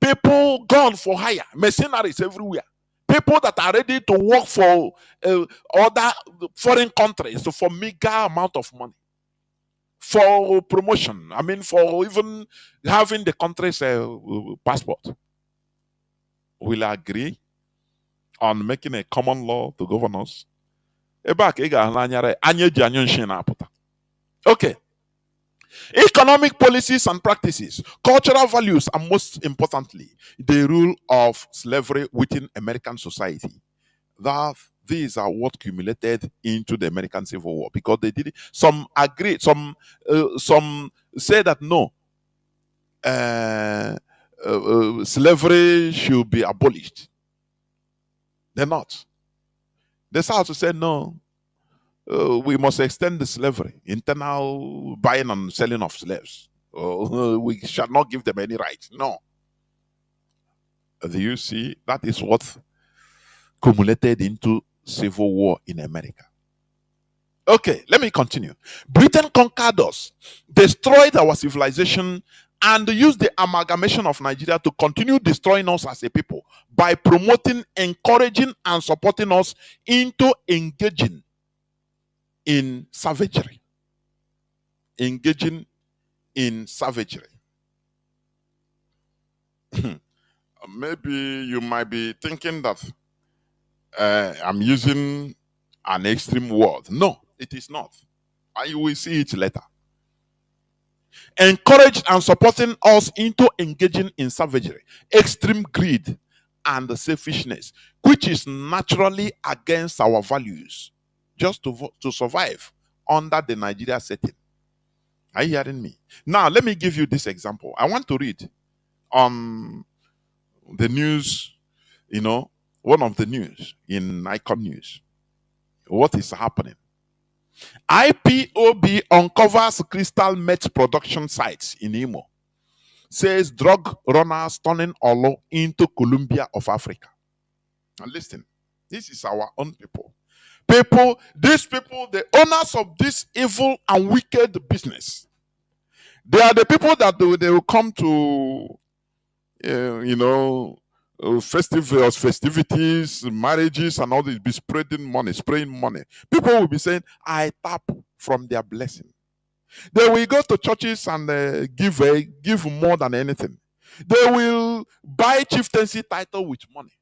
people gone for hire, mercenaries everywhere. People that are ready to work for other foreign countries for meager amount of money, for promotion. I mean, for even having the country's passport. Will agree on making a common law to govern us. Okay. Economic policies and practices, cultural values, and most importantly, the rule of slavery within American society. That these are what cumulated into the American Civil War, because they did it. Some agree, some say that no, slavery should be abolished. They're not. The South said no. We must extend the slavery, internal buying and selling of slaves. We shall not give them any rights. No. Do you see? That is what cumulated into civil war in America. Okay, let me continue. Britain conquered us, destroyed our civilization, and used the amalgamation of Nigeria to continue destroying us as a people by promoting, encouraging, and supporting us into engaging in savagery. Engaging in savagery. Maybe you might be thinking that I'm using an extreme word. No, it is not. And you will see it later. Encouraged and supporting us into engaging in savagery, extreme greed, and selfishness, which is naturally against our values, just to survive under the Nigeria setting. Are you hearing me? Now, let me give you this example. I want to read on the news, one of the news in Icon News. What is happening? IPOB uncovers crystal meth production sites in Imo. Says drug runners turning Olo into Columbia of Africa. And listen, this is our own people. These people, the owners of this evil and wicked business, they are the people that they will come to, festivities, marriages, and all this, be spraying money. People will be saying, I tap from their blessing. They will go to churches and give more than anything. They will buy chieftaincy title with money.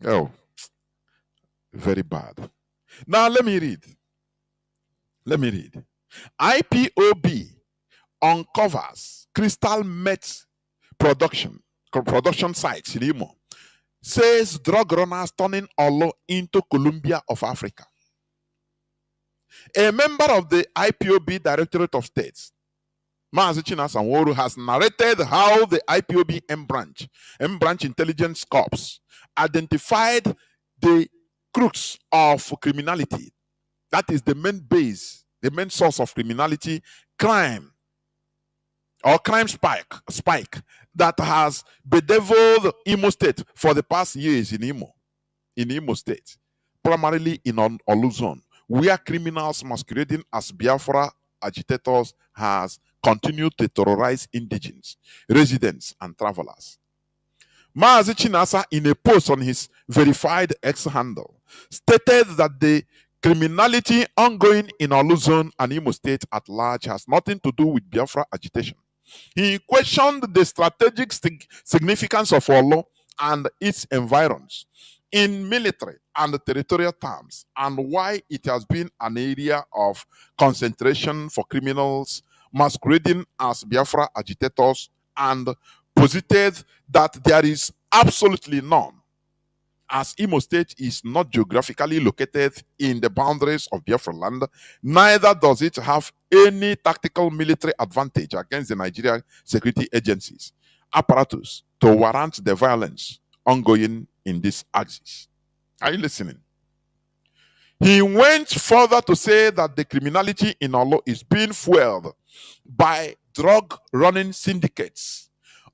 Oh, very bad. Now let me read. IPOB uncovers crystal meth production sites in Imo. Says drug runners turning Olo into Columbia of Africa. A member of the IPOB Directorate of States, Mazi Chinedu, has narrated how the IPOB M Branch Intelligence Corps identified the crux of criminality. That is the main base, the main source of criminality, crime spike that has bedeviled Imo State for the past years in Imo State, primarily in Oluzon, where criminals masquerading as Biafra agitators has continued to terrorize indigenes, residents, and travelers. Mazi Chinedu, in a post on his verified X handle, stated that the criminality ongoing in Oluzon and Imo State at large has nothing to do with Biafra agitation. He questioned the strategic significance of Olo and its environs in military and territorial terms, and why it has been an area of concentration for criminals masquerading as Biafra agitators, and posited that there is absolutely none, as Imo State is not geographically located in the boundaries of Biafra land, neither does it have any tactical military advantage against the Nigerian security agencies apparatus to warrant the violence ongoing in this axis. Are you listening? He went further to say that the criminality in Olo is being fueled by drug running syndicates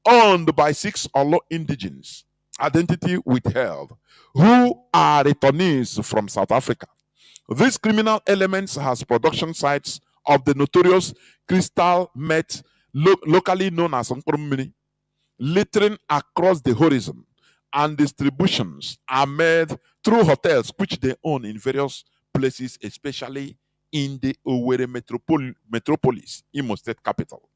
owned by 6 Olo indigenes, identity withheld, who are returnees from South Africa. These criminal elements has production sites of the notorious crystal meth, locally known as Nkrumini, littering across the horizon, and distributions are made through hotels which they own in various places, especially in the Owerri metropolis, Imo State capital.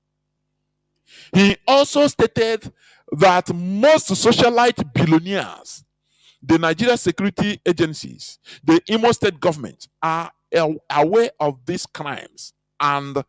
He also stated that most socialite billionaires, the Nigeria security agencies, the Imo State government are aware of these crimes and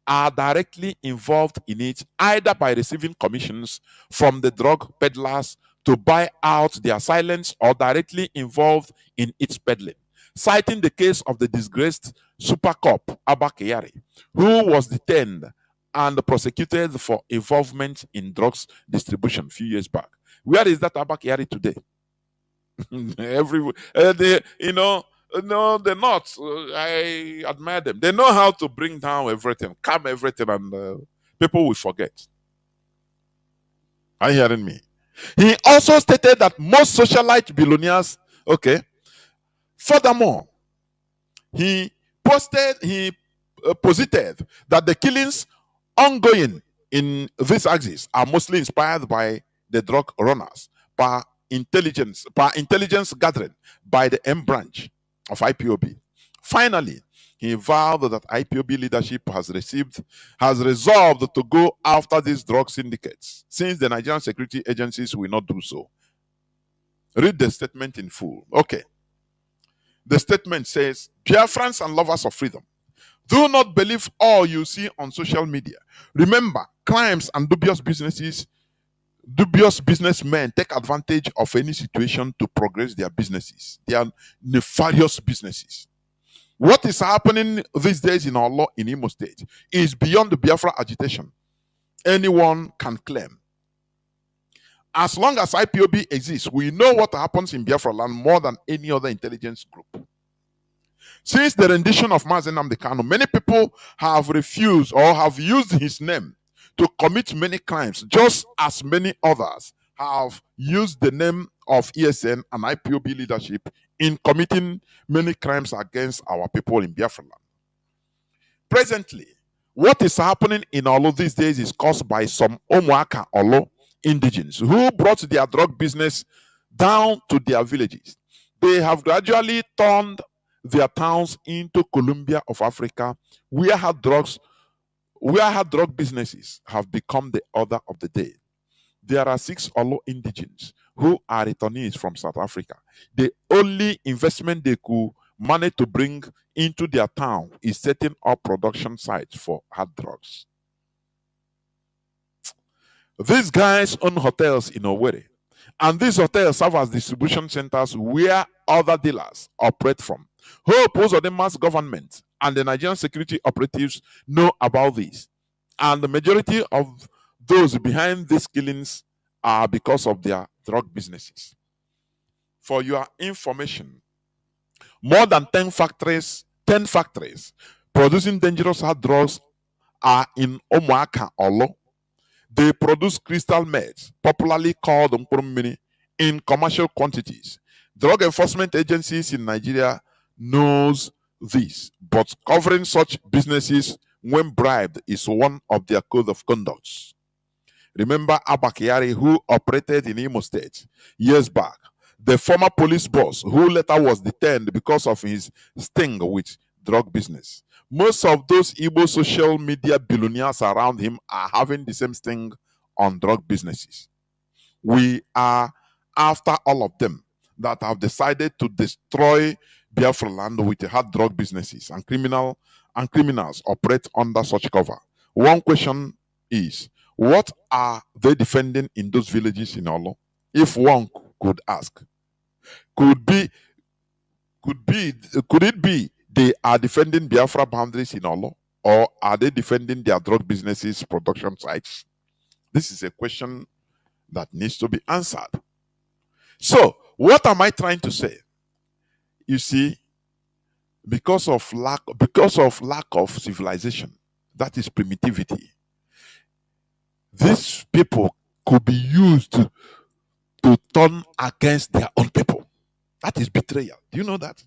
are directly involved in it, either by receiving commissions from the drug peddlers to buy out their silence or directly involved in its peddling. Citing the case of the disgraced Super Cop Abba Kyari, who was detained and prosecuted for involvement in drugs distribution a few years back. Where is that Abba Kyari today? No, they're not. I admire them. They know how to bring down everything, calm everything, and people will forget. Are you hearing me? He also stated that most socialite billionaires, okay. Furthermore, he posited that the killings ongoing in this axis are mostly inspired by the drug runners, by intelligence gathering by the M branch of IPOB. Finally, he vowed that IPOB leadership has resolved to go after these drug syndicates, since the Nigerian security agencies will not do so. Read the statement in full. Okay. The statement says, Biafrans and lovers of freedom, do not believe all you see on social media. Remember, crimes and dubious businessmen take advantage of any situation to progress their businesses. They are nefarious businesses. What is happening these days in our law in Imo State is beyond the Biafra agitation. Anyone can claim. As long as IPOB exists, we know what happens in Biafra land more than any other intelligence group. Since the rendition of Mazi Kanu, many people have refused or have used his name to commit many crimes, just as many others have used the name of ESN and IPOB leadership in committing many crimes against our people in Biafra land. Presently, what is happening in Olo these days is caused by some Omuaka Olo indigenes who brought their drug business down to their villages. They have gradually turned their towns into Colombia of Africa, where hard drug businesses have become the order of the day. There are 6 Olo indigenes who are returnees from South Africa. The only investment they could manage to bring into their town is setting up production sites for hard drugs. These guys own hotels in Owerri, and these hotels serve as distribution centers where other dealers operate from. Hope the mass government and the Nigerian security operatives know about this, and the majority of those behind these killings are because of their drug businesses. For your information, more than 10 factories producing dangerous hard drugs are in Omuaka Olo. They produce crystal meth, popularly called Nkrumini, in commercial quantities. Drug enforcement agencies in Nigeria knows this, but covering such businesses when bribed is one of their code of conducts. Remember Abba Kyari, who operated in Imo State years back, the former police boss who later was detained because of his sting with drug business. Most of those Igbo social media billionaires around him are having the same sting on drug businesses. We are after all of them that have decided to destroy Biafra land with the hard drug businesses, and criminals operate under such cover. One question is, what are they defending in those villages in Olo? If one could ask, could it be they are defending Biafra boundaries in Olo, or are they defending their drug businesses production sites? This is a question that needs to be answered. So, what am I trying to say? You see, because of lack of civilization, that is primitivity. These people could be used to turn against their own people. That is betrayal. Do you know that?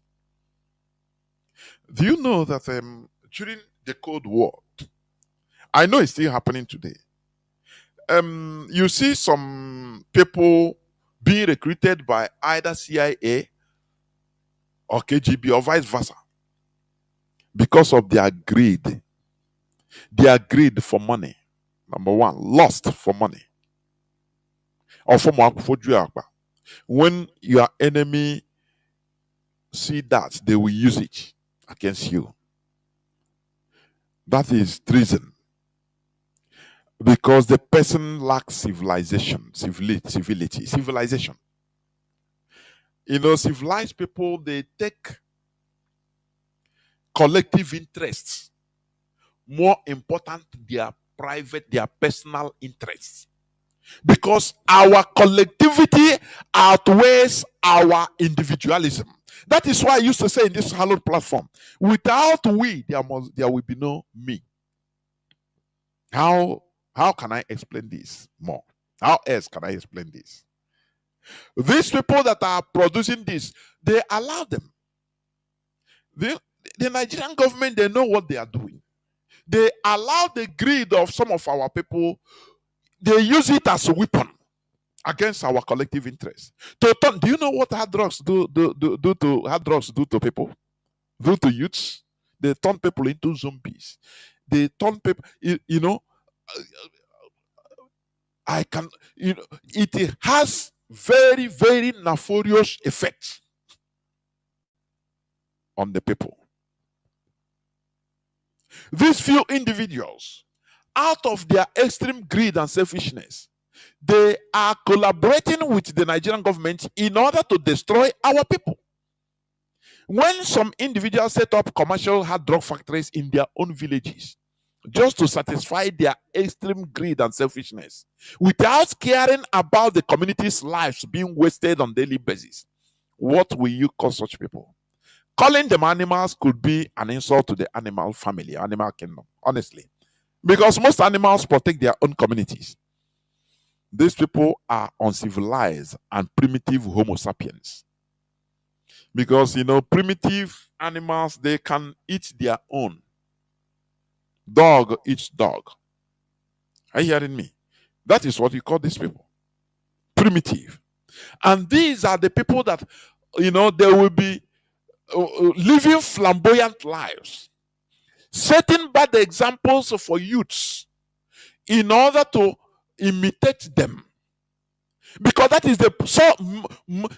Do you know that during the Cold War, I know it's still happening today. You see some people being recruited by either CIA or KGB or vice versa because of their greed for money. Number one, lust for money. Or for when your enemy see that, they will use it against you. That is treason. Because the person lacks civilization, civilization. Civilized people, they take collective interests more important than their personal interests. Because our collectivity outweighs our individualism. That is why I used to say in this hallowed platform, without we, there will be no me. How can I explain this more? How else can I explain this? These people that are producing this, they allow them. The Nigerian government, they know what they are doing. They allow the greed of some of our people, they use it as a weapon against our collective interest. Do you know what hard drugs do to people? Do to youths? They turn people into zombies. They turn people, it has very, very nefarious effects on the people. These few individuals, out of their extreme greed and selfishness, they are collaborating with the Nigerian government in order to destroy our people. When some individuals set up commercial hard drug factories in their own villages, just to satisfy their extreme greed and selfishness, without caring about the community's lives being wasted on a daily basis, what will you call such people? Calling them animals could be an insult to the animal family, animal kingdom, honestly. Because most animals protect their own communities. These people are uncivilized and primitive Homo sapiens. Because, primitive animals, they can eat their own. Dog eats dog. Are you hearing me? That is what we call these people. Primitive. And these are the people that, they will be living flamboyant lives, setting bad examples for youths in order to imitate them. Because that is the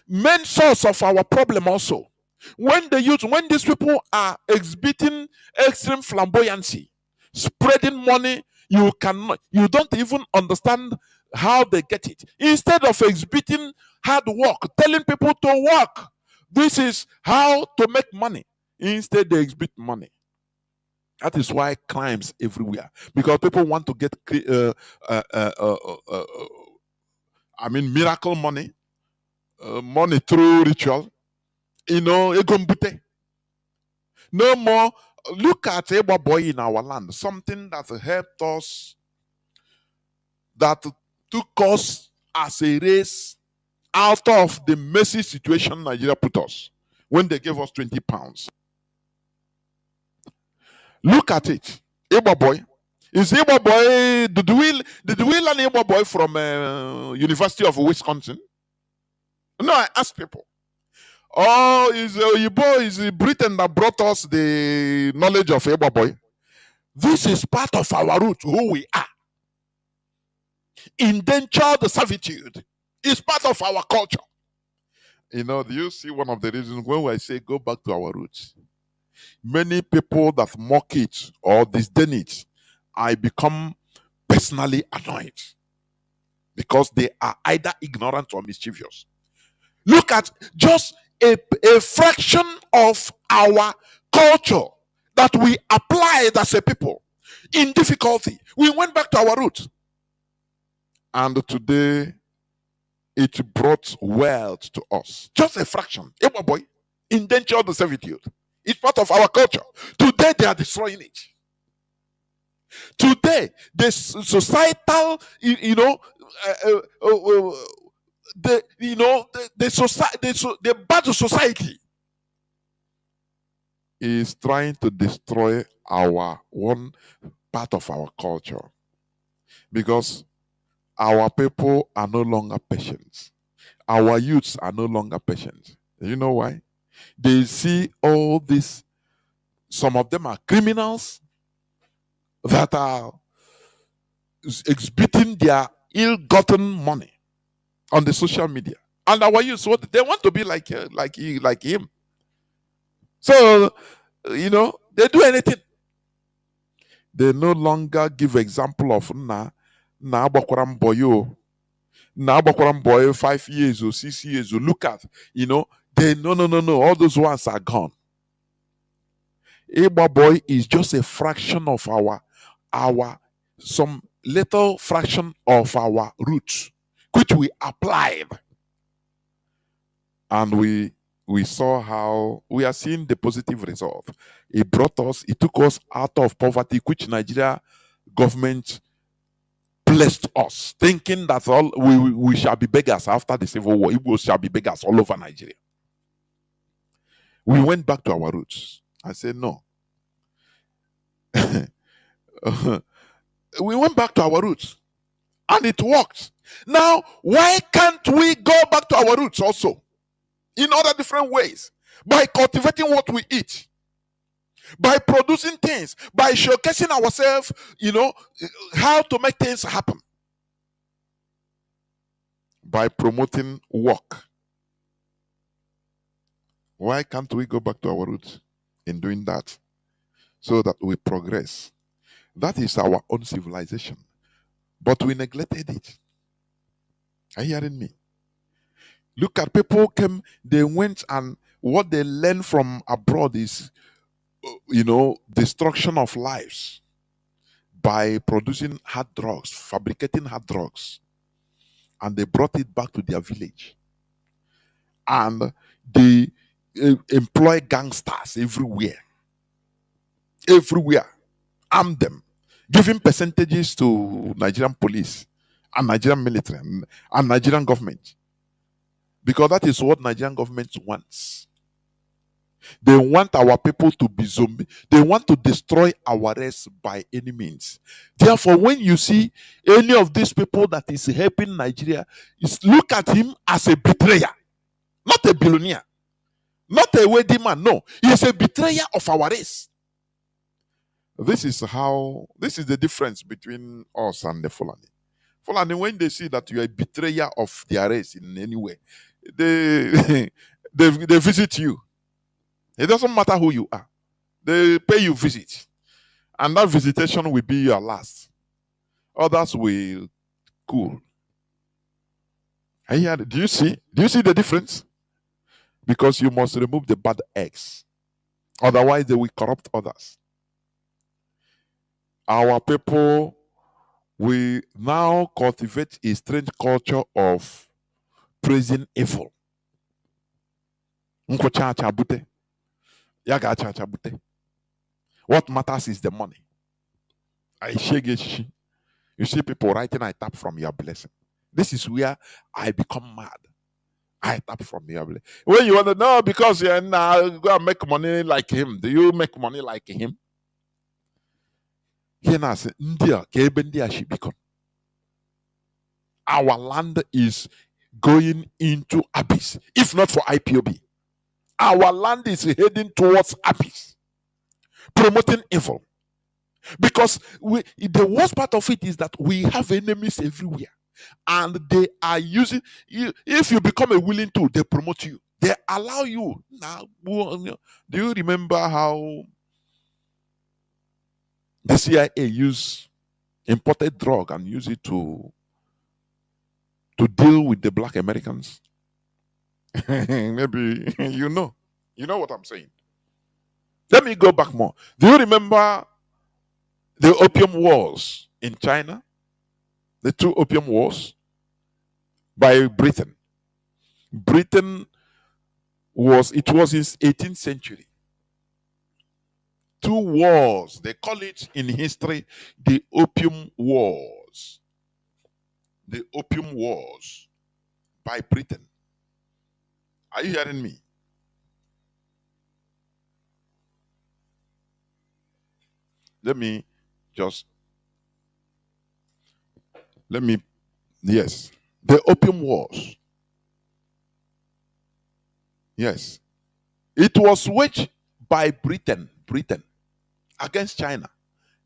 main source of our problem also. When these people are exhibiting extreme flamboyancy, spreading money, you don't even understand how they get it. Instead of exhibiting hard work, telling people to work, this is how to make money. Instead, they exhibit money. That is why crimes everywhere, because people want to get miracle money, money through ritual. Egombute. No more. Look at Eba Boy in our land, something that helped us, that took us as a race out of the messy situation Nigeria put us when they gave us 20 pounds. Look at it. Eba Boy. Is Eba Boy, did we learn Eba Boy from University of Wisconsin? No, I ask people. Oh, is Britain that brought us the knowledge of Eba Boy? This is part of our root, who we are. Indentured servitude is part of our culture. Do you see one of the reasons when I say go back to our roots? Many people that mock it or disdain it, I become personally annoyed because they are either ignorant or mischievous. Look at just a fraction of our culture that we applied as a people in difficulty. We went back to our roots. And today, it brought wealth to us. Just a fraction. Eba Boy, indentured servitude. It's part of our culture. Today they are destroying it. Today the societal, the society, the bad society is trying to destroy our one part of our culture, because our people are no longer patient. Our youths are no longer patient. You know why? They see all this. Some of them are criminals that are exhibiting their ill-gotten money on the social media, and our youths, what they want to be like, like him. So they do anything. They no longer give example of na agbakwaram boyo, na agbakwaram boy 5 years or 6 years. Or look at, they no. All those ones are gone. Igba boy is just a fraction of our some little fraction of our roots, which we applied, and we saw how we are seeing the positive result. It took us out of poverty, which Nigeria government blessed us, thinking that all we shall be beggars after the civil war. Igbos shall be beggars all over Nigeria. We went back to our roots. I said no. We went back to our roots, and it worked. Now, why can't we go back to our roots also in other different ways? By cultivating what we eat, by producing things, by showcasing ourselves, how to make things happen, by promoting work. Why can't we go back to our roots in doing that, so that we progress? That is our own civilization, but we neglected it. Are you hearing me? Look at people came, they went, and what they learned from abroad is, destruction of lives by producing hard drugs, fabricating hard drugs, and they brought it back to their village, and they employ gangsters everywhere, arm them, giving percentages to Nigerian police and Nigerian military and Nigerian government, because that is what Nigerian government wants. They want our people to be zombie. They want to destroy our race by any means. Therefore, when you see any of these people that is helping Nigeria, look at him as a betrayer, not a billionaire, not a wealthy man. No, he is a betrayer of our race. This is the difference between us and the Fulani. Fulani, when they see that you are a betrayer of their race in any way, they they visit you. It doesn't matter who you are. They pay you visit, and that visitation will be your last. Others will cool. Do you see? Do you see the difference? Because you must remove the bad eggs, otherwise they will corrupt others. Our people, we now cultivate a strange culture of praising evil. What matters is the money. You see people writing, I tap from your blessing. This is where I become mad. I tap from your blessing. When you want to know, because you're now go and make money like him. Do you make money like him? Our land is going into abyss, if not for IPOB. Our land is heading towards abyss, promoting evil. Because the worst part of it is that we have enemies everywhere, and they are using you. If you become a willing tool, they promote you. They allow you. Now, do you remember how the CIA used imported drug and use it to deal with the black Americans? Maybe you know what I'm saying. Let me go back more. Do you remember the opium wars in China? The two opium wars by Britain. Britain was in 18th century. two wars. They call it in history the Opium Wars. The Opium Wars by Britain. Are you hearing me? Let me just, yes. The Opium Wars. Yes. It was waged by Britain against China.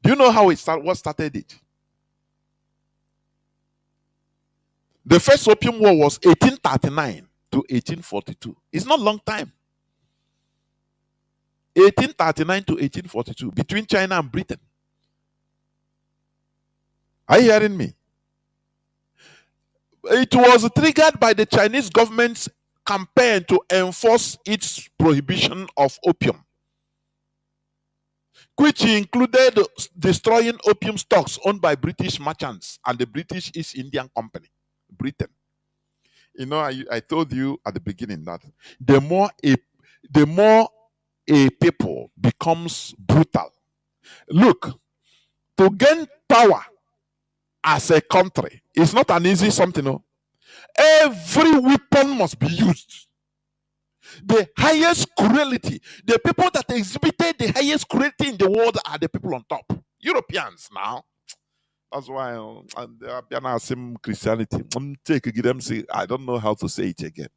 Do you know how what started it? The first Opium War was 1839 to 1842. It's not a long time. 1839 to 1842 between China and Britain. Are you hearing me? It was triggered by the Chinese government's campaign to enforce its prohibition of opium, which included destroying opium stocks owned by British merchants and the British East Indian Company, Britain. You know, I told you at the beginning that the more a people becomes brutal. Look, to gain power as a country is not an easy something. No? Every weapon must be used. The highest cruelty, the people that exhibited the highest cruelty in the world are the people on top. Europeans now. That's why they are same Christianity. I don't know how to say it again.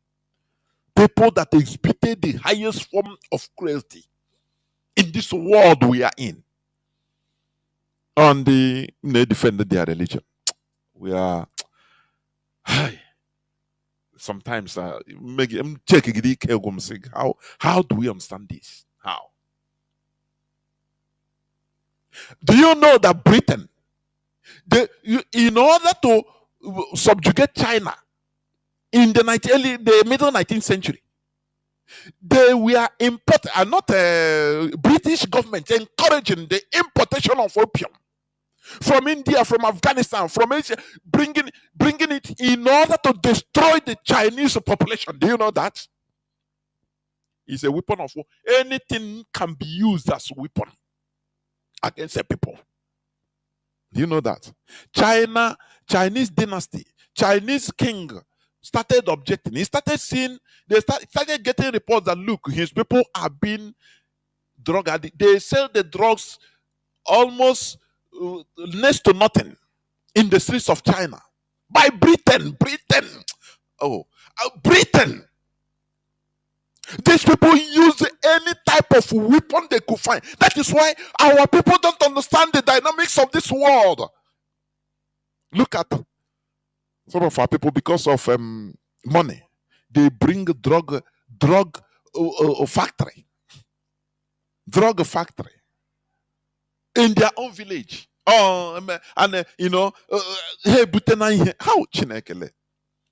People that exhibited the highest form of cruelty in this world we are in. And they defended their religion. We are sometimes how do we understand this? How? Do you know that Britain, in order to subjugate China in the middle 19th century, they were importing, and not British government encouraging the importation of opium from India, from Afghanistan, from Asia, bringing it in order to destroy the Chinese population. Do you know that? It's a weapon of war. Anything can be used as a weapon against a people. Do you know that? Chinese dynasty, Chinese king started objecting. He started seeing, started getting reports that look, his people are being drug addicted. They sell the drugs almost next to nothing in the streets of China by Britain. Britain. These people use any type of weapon they could find. That is why our people don't understand the dynamics of this world. Look at some of our people, because of money, they bring drug factory in their own village. Hey, Britain, how Chinekele?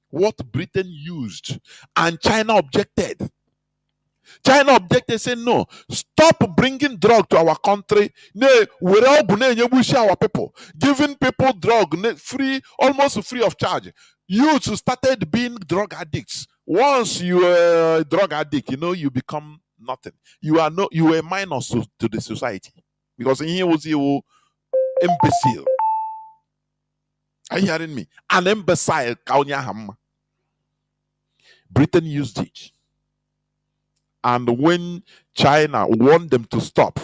What Britain used, and China objected. China objected, saying, no, stop bringing drug to our country. We're all our people, giving people drug free, almost free of charge. Youths started being drug addicts. Once you are a drug addict, you become nothing. You are a minus to the society. Because in here was you imbecile. Are you hearing me? An imbecile. Britain used it. And when China warned them to stop,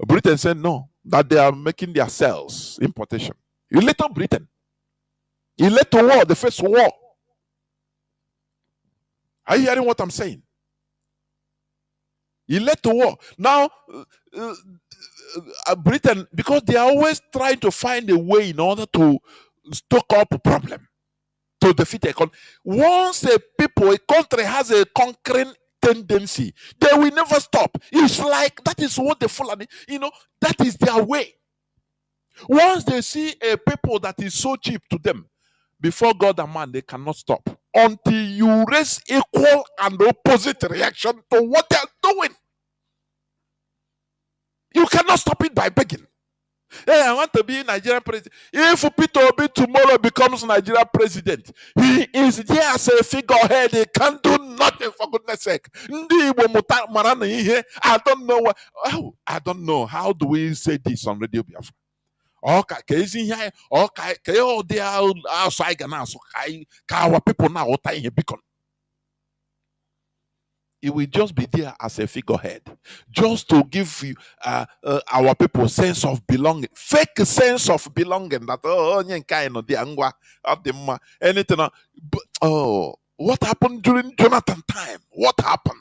Britain said no, that they are making their cells importation. You let up Britain. He led to war, the first war. Are you hearing what I'm saying? He led to war. Now, Britain, because they are always trying to find a way in order to stoke up a problem, to defeat a country. Once a country has a conquering tendency, they will never stop. It's like that is what the Fulani, that is their way. Once they see a people that is so cheap to them, before God and man, they cannot stop until you raise equal and opposite reaction to what they are doing. You cannot stop it by begging. Hey, I want to be Nigerian president. If Peter Obi tomorrow becomes Nigerian president, he is there as a figurehead. He can't do nothing, for goodness sake. I don't know what. Oh, I don't know. How do we say this on Radio Biafra? Okay, okay, all they are outside now. So our people now what time beacon. It will just be there as a figurehead, just to give you, our people sense of belonging, fake sense of belonging. That kind of the anything. Oh, what happened during Jonathan time? What happened?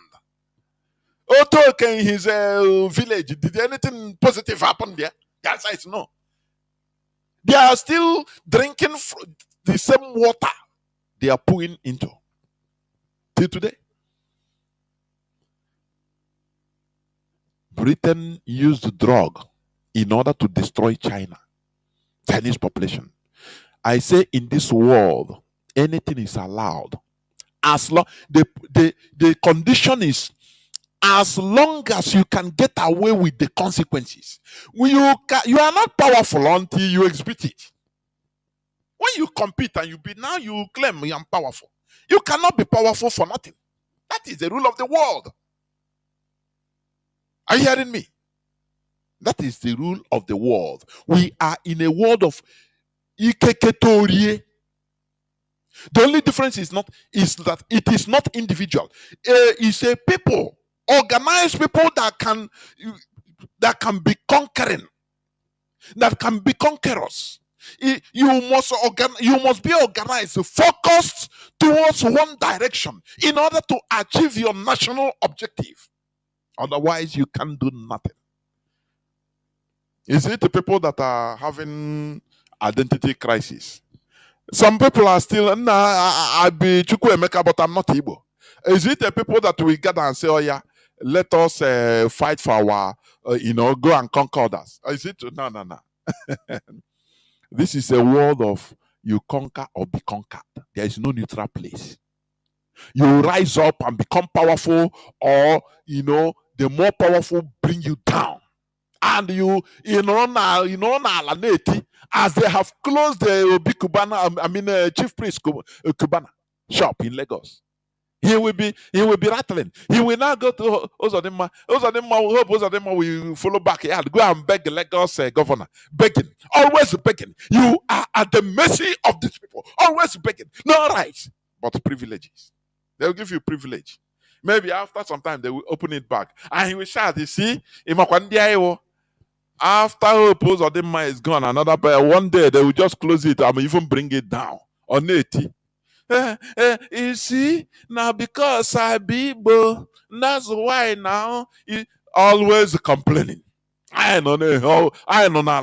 Otto in his village, did anything positive happen there? The answer is no. They are still drinking the same water they are pouring into till today. Britain used drug in order to destroy Chinese population. I say in this world, anything is allowed. As long the condition is, as long as you can get away with the consequences. You are not powerful until you exhibit it. When you compete and now you claim you are powerful. You cannot be powerful for nothing. That is the rule of the world. Are you hearing me? That is the rule of the world. We are in a world of ikeketorie. The only difference is that it is not individual. It's a people, organized people that can be conquering, that can be conquerors. You must be organized, focused towards one direction in order to achieve your national objective. Otherwise, you can't do nothing. Is it the people that are having identity crisis? Some people are still, I be Chukwuemeka, but I'm not Igbo. Is it the people that we gather and say, oh yeah, let us fight for our, go and conquer others? Is it? No. This is a world of you conquer or be conquered. There is no neutral place. You rise up and become powerful, or the more powerful bring you down. And as they have closed the Obi Kubana, Chief Priest Kubana shop in Lagos. He will be rattling. He will now go to Ozodima. Ozodima will follow back. He had go and beg the Lagos governor. Begging. Always begging. You are at the mercy of these people. Always begging. No rights, but privileges. They will give you privilege. Maybe after some time they will open it back. And he will shout, you see, after Ozodima is gone, one day they will just close it and even bring it down on 80. You see, now because I be Igbo, that's why now always complaining. I don't know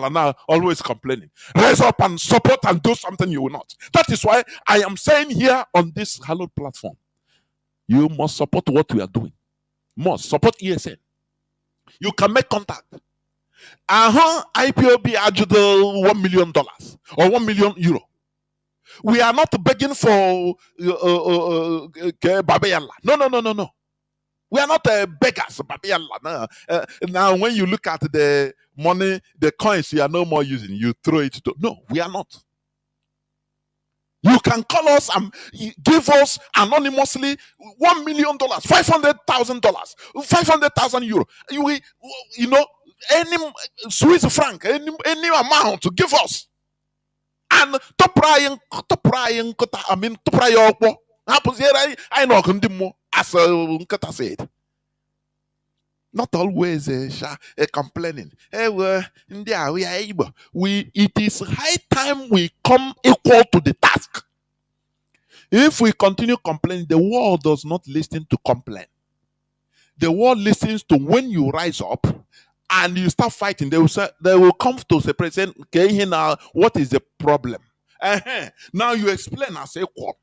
now, always complaining. Rise up and support and do something you will not. That is why I am saying here on this hallowed platform, you must support what we are doing. Must support ESN. You can make contact. IPOB ajudel $1 million or €1 million. We are not begging for Babayala. No. We are not beggars, Babayala. No. Now, when you look at the money, the coins you are no more using, you throw it to. No, we are not. You can call us and give us anonymously $1 million, $500,000, 500,000 euro. Any Swiss franc, any amount to give us. And to pry okpo happens here. I know as Nkata said. Not always complaining. It is high time we come equal to the task. If we continue complaining, the world does not listen to complain. The world listens to when you rise up and you start fighting. They will come to separate, saying, okay, now what is the problem? Now you explain as equal.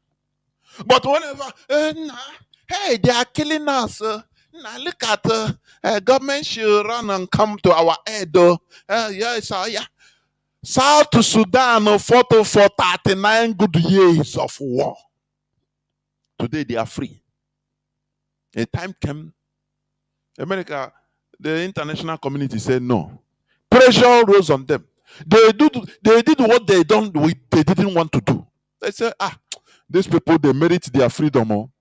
But whenever, hey, they are killing us. Now look at government should run and come to our aid. Yeah. South Sudan fought for 39 good years of war. Today they are free. A time came, America, the international community said no. Pressure rose on them. They did what they didn't want to do. They said, these people, they merit their freedom. Oh.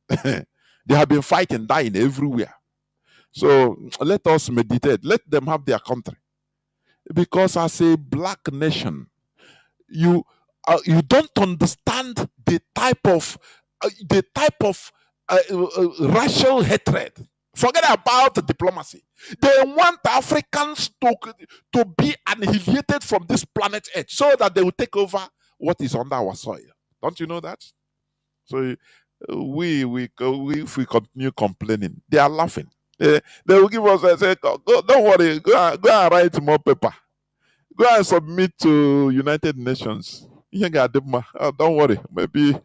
They have been fighting, dying everywhere. So let us meditate. Let them have their country. Because as a black nation, you don't understand the type of racial hatred. Forget about the diplomacy. They want Africans to be annihilated from this planet Earth so that they will take over what is under our soil. Don't you know that? So if we continue complaining, they are laughing. They will give us and say, Don't worry, go and write more paper. Go and submit to United Nations. Don't worry. Maybe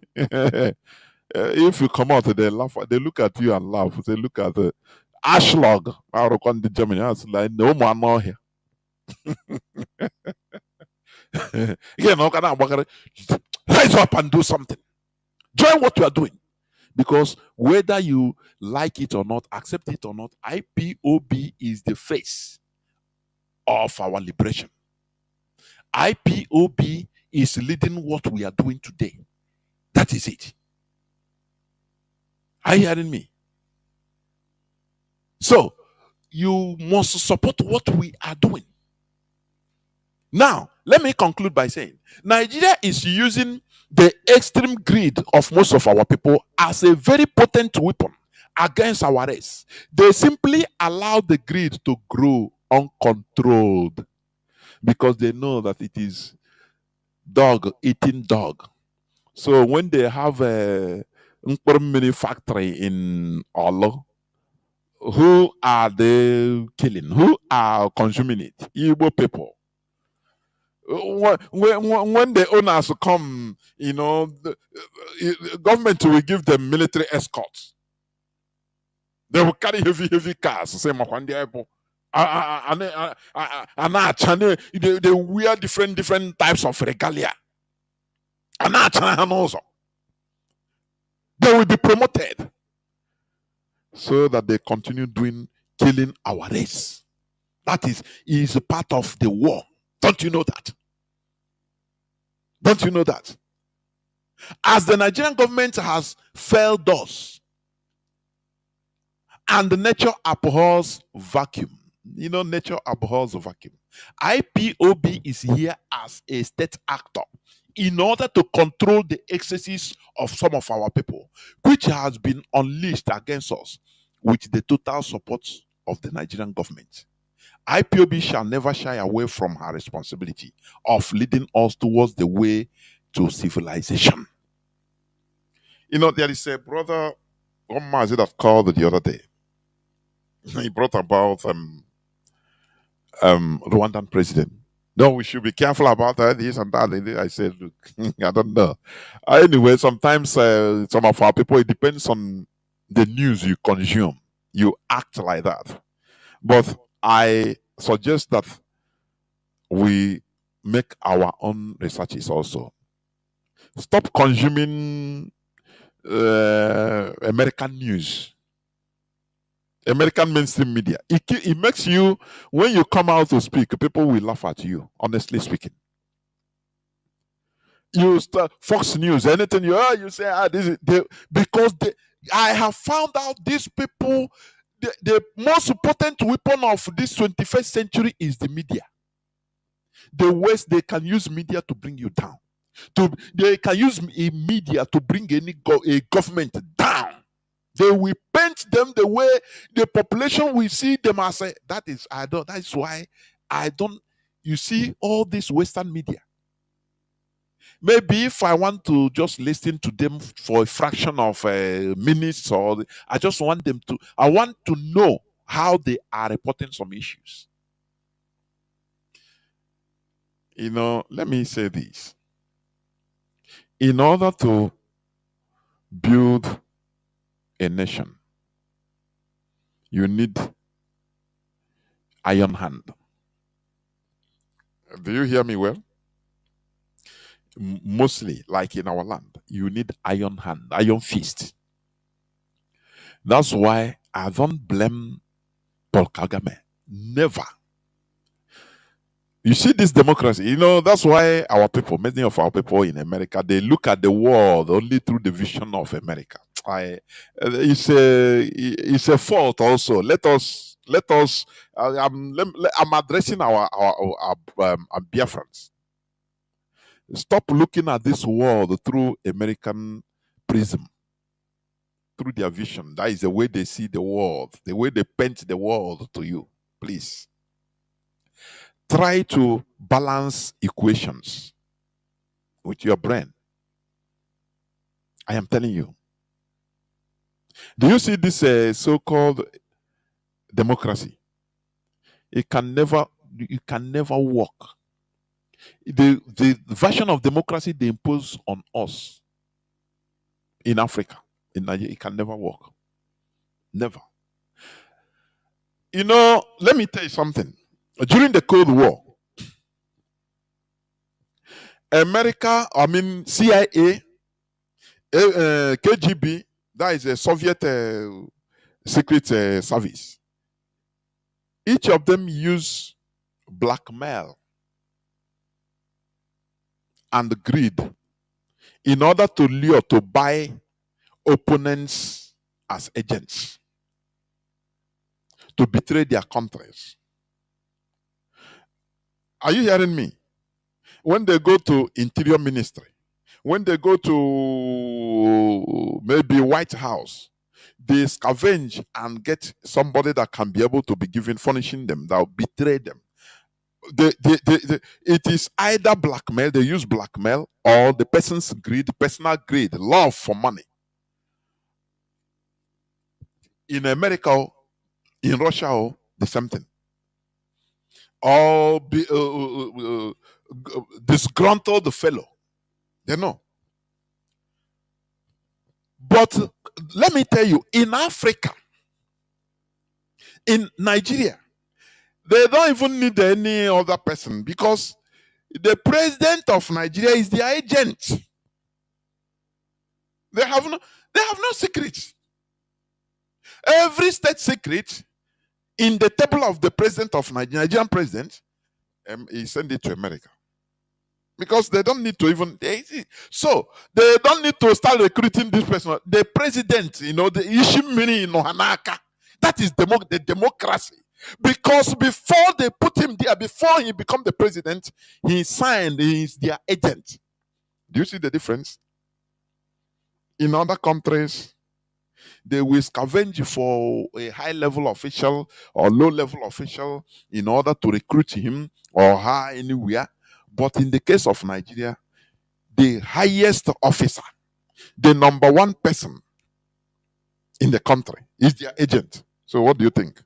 if you come out, they laugh. They look at you and laugh. They look at the Ashlog. The Germany. I was like, no man know here. Rise up and do something. Join what you are doing. Because whether you like it or not, accept it or not, IPOB is the face of our liberation. IPOB is leading what we are doing today. That is it. Are you hearing me? So, you must support what we are doing. Now, let me conclude by saying Nigeria is using the extreme greed of most of our people as a very potent weapon against our race. They simply allow the greed to grow uncontrolled because they know that it is dog eating dog. So when they have a mini factory in Olo, who are they killing? Who are consuming it? Igbo people. When the owners come, the government will give them military escorts. They will carry heavy cars. Say, they wear different types of regalia. They will be promoted so that they continue killing our race. That is a part of the war. Don't you know that? Don't you know that? As the Nigerian government has failed us, and nature abhors vacuum. Nature abhors vacuum. IPOB is here as a state actor in order to control the excesses of some of our people, which has been unleashed against us with the total support of the Nigerian government. IPOB shall never shy away from her responsibility of leading us towards the way to civilization. There is a brother, Mazi, that called the other day. He brought about Rwandan president. No, we should be careful about this and that. I said, look, I don't know. Anyway, sometimes some of our people, it depends on the news you consume. You act like that. But I suggest that we make our own researches also. Stop consuming American news. American mainstream media. It makes you, when you come out to speak, people will laugh at you, honestly speaking. You start Fox News, anything you say, I have found out these people, the most potent weapon of this 21st century is the media. The West, they can use media to bring you down. They can use media to bring a government down. They will paint them the way the population will see them as that is why I don't. You see all this Western media. Maybe if I want to just listen to them for a fraction of minutes, or I just want them to. I want to know how they are reporting some issues. Let me say this. In order to build a nation, you need iron hand. Do you hear me well? Mostly, like in our land, you need iron hand, iron fist. That's why I don't blame Paul Kagame. Never. You see this democracy, that's why our people, many of our people in America, they look at the world only through the vision of America. I, it's a fault also. Let us. I'm addressing our Biafrans. Stop looking at this world through American prism, through their vision. That is the way they see the world, the way they paint the world to you. Please try to balance equations with your brain. I am telling you. Do you see this so-called democracy? It can never work. The version of democracy they impose on us in Africa, in Nigeria, it can never work. Never. Let me tell you something. During the Cold War, America, CIA, KGB, that is a Soviet secret service. Each of them use blackmail and greed in order to lure to buy opponents as agents, to betray their countries. Are you hearing me? When they go to Interior Ministry, when they go to maybe White House, they scavenge and get somebody that can be able to be given, furnishing them, that will betray them. It is either blackmail, they use blackmail, or the person's greed, personal greed, love for money. In America, in Russia, the same thing. Or disgruntle the fellow. They know. But let me tell you, in Africa, in Nigeria, they don't even need any other person, because the president of Nigeria is their agent. They have no secrets. Every state secret in the table of the president of Nigerian president, he send it to America. Because they don't need to even, so they don't need to start recruiting this person. The president, the Ishimini in Hanaka, that is the democracy. Because before they put him there, before he become the president, he signed, he is their agent. Do you see the difference? In other countries, they will scavenge for a high-level official or low-level official in order to recruit him or her anywhere. But in the case of Nigeria, the highest officer, the number one person in the country, is their agent. So what do you think?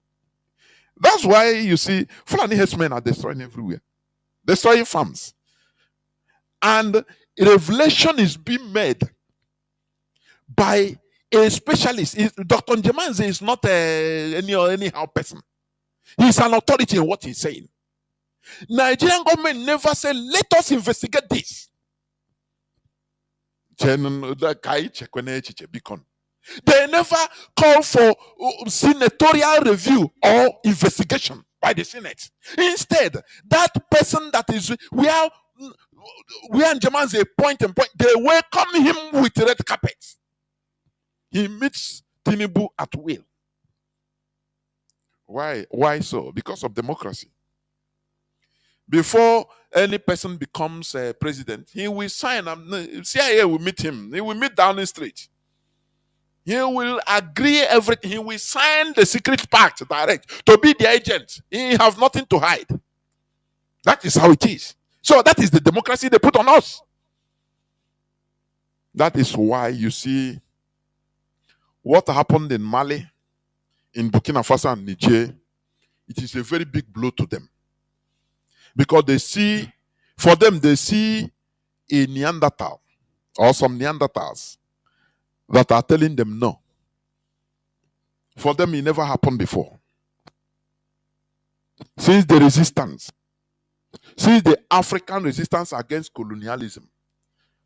That's why you see Fulani herdsmen are destroying everywhere, destroying farms. And revelation is being made by a specialist. Dr. Njemanze is not anyhow person. He's an authority in what he's saying. Nigerian government never said, let us investigate this. They never call for senatorial review or investigation by the Senate. Instead, that person that is where Njemanze point, they welcome him with red carpet. He meets Tinubu at will. Why? Why so? Because of democracy. Before any person becomes a president, he will sign. CIA will meet him. He will meet Downing Street. He will agree everything. He will sign the secret pact direct to be the agent. He have nothing to hide. That is how it is. So that is the democracy they put on us. That is why you see what happened in Mali, in Burkina Faso and Niger. It is a very big blow to them. Because they see a Neanderthal or some Neanderthals that are telling them no. For them, it never happened before. Since the resistance, since the African resistance against colonialism,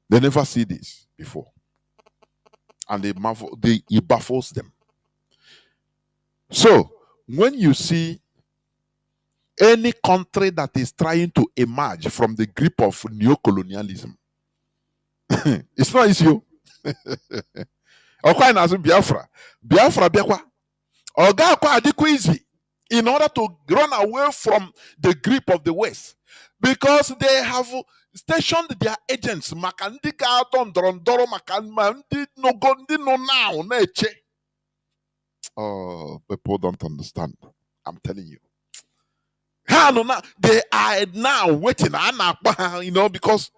they never see this before. And it baffles them. So, when you see any country that is trying to emerge from the grip of neocolonialism. It's not easy. Okwa na Biafra. Biafra biakwa. Oga kwa adikwa easy in order to run away from the grip of the West. Because they have stationed their agents. Maka ndị ga-atọ ndọrọndọrọ maka ndị nogo ndị nọ now na-eche. Oh, people don't understand. I'm telling you. They are now waiting, because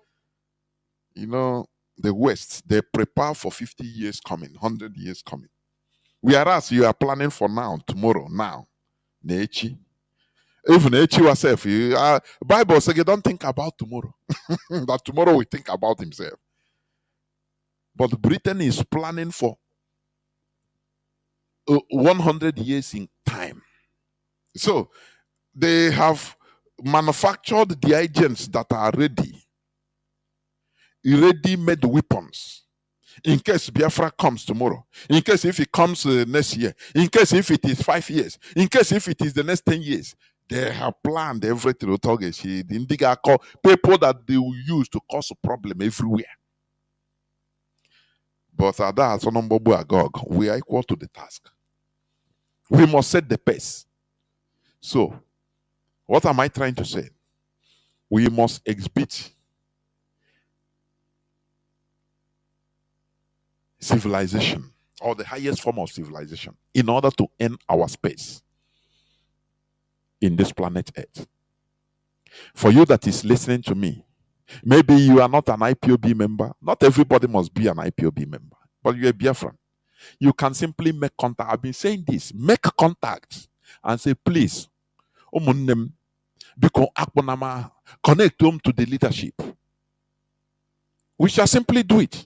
the West, they prepare for 50 years coming, 100 years coming. Whereas you are planning for now, tomorrow, now. Nechi. Even Nechi yourself, Bible says you don't think about tomorrow. That tomorrow will think about himself. But Britain is planning for 100 years in time. So they have manufactured the agents that are ready-made weapons. In case Biafra comes tomorrow, in case if it comes next year, in case if it is 5 years, in case if it is the next 10 years, they have planned everything. The people that they will use to cause a problem everywhere. But we are equal to the task. We must set the pace. So, what am I trying to say? We must exhibit civilization, or the highest form of civilization, in order to earn our space in this planet Earth. For you that is listening to me, maybe you are not an IPOB member. Not everybody must be an IPOB member, but you're a Biafran. You can simply make contact. I've been saying this. Make contact and say, please, connect them to the leadership. We shall simply do it.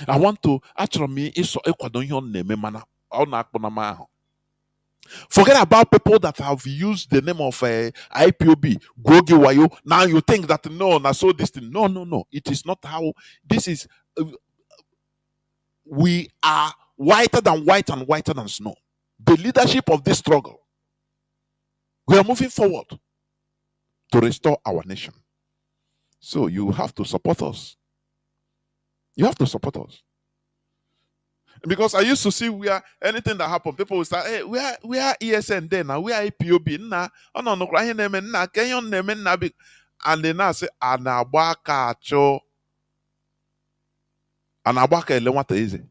I want to actually forget about people that have used the name of IPOB. Now you think that no, so this thing. No. It is not how this is. We are whiter than white and whiter than snow. The leadership of this struggle. We are moving forward to restore our nation. So you have to support us. You have to support us. Because I used to see where anything that happened, people will say, hey, we are ESN then now, we are APOB now. Oh no, and they now say, Anabaka cho. Anabaka elewata easy.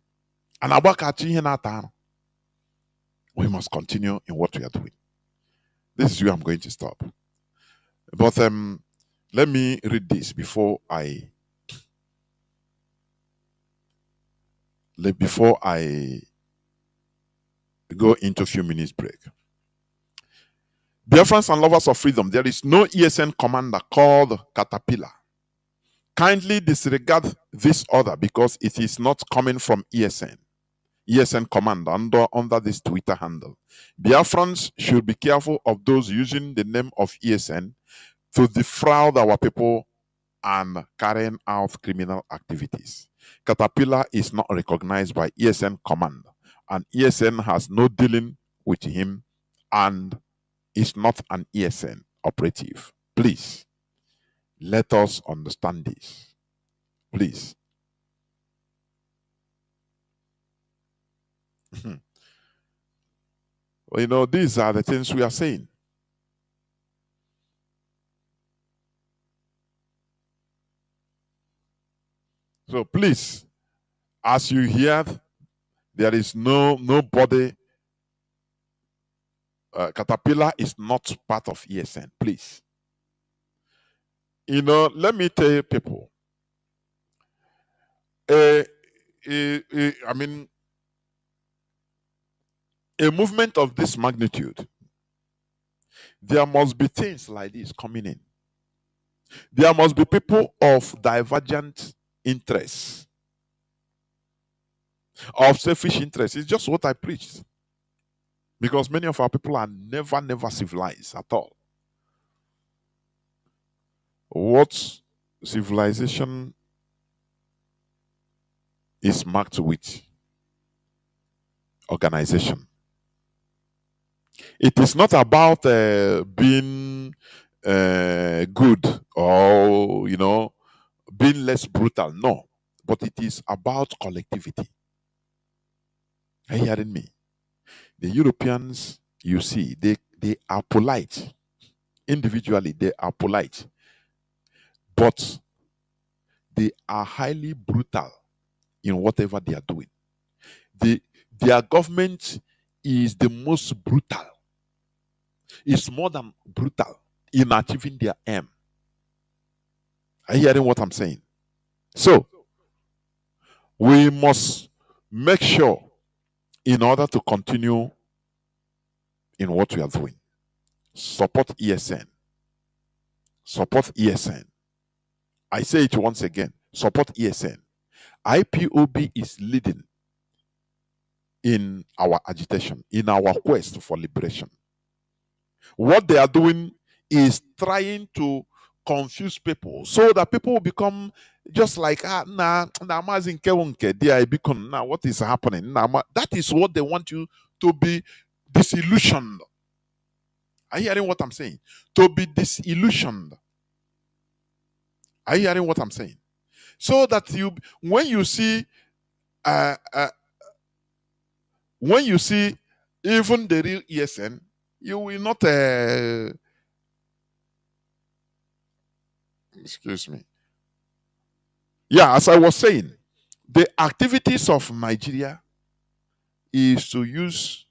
Anabaka chi. We must continue in what we are doing. This is where I'm going to stop. But let me read this before I go into a few minutes break. Biafrans and lovers of freedom, there is no ESN commander called Caterpillar. Kindly disregard this order because it is not coming from ESN commander under this Twitter handle. Biafrans should be careful of those using the name of ESN to defraud our people and carrying out criminal activities. Caterpillar is not recognized by ESN command, and ESN has no dealing with him and is not an ESN operative. Please, let us understand this. Please. Well, these are the things we are saying. So please, as you hear, there is nobody. Caterpillar is not part of ESN. Please. Let me tell you people. I mean, a movement of this magnitude, there must be things like this coming in. There must be people of divergent interests, of selfish interests. It's just what I preached. Because many of our people are never civilized at all. What civilization is marked with? Organization. It is not about being good or, being less brutal. No. But it is about collectivity. Are you hearing me? The Europeans, you see, they are polite. Individually, they are polite. But they are highly brutal in whatever they are doing. They, their government is the most brutal. It's more than brutal in achieving their aim. Are you hearing what I'm saying? So, we must make sure, in order to continue in what we are doing, support ESN. Support ESN. I say it once again, support ESN. IPOB is leading in our agitation, in our quest for liberation. What they are doing is trying to confuse people so that people will become just like, Mazi Chinedu, now what is happening? That is what they want you to be disillusioned. Are you hearing what I'm saying? To be disillusioned. Are you hearing what I'm saying? So that when you see uh, uh, when you see even the real ESN, you will not excuse me. Yeah, as I was saying, the activities of Nigeria is to use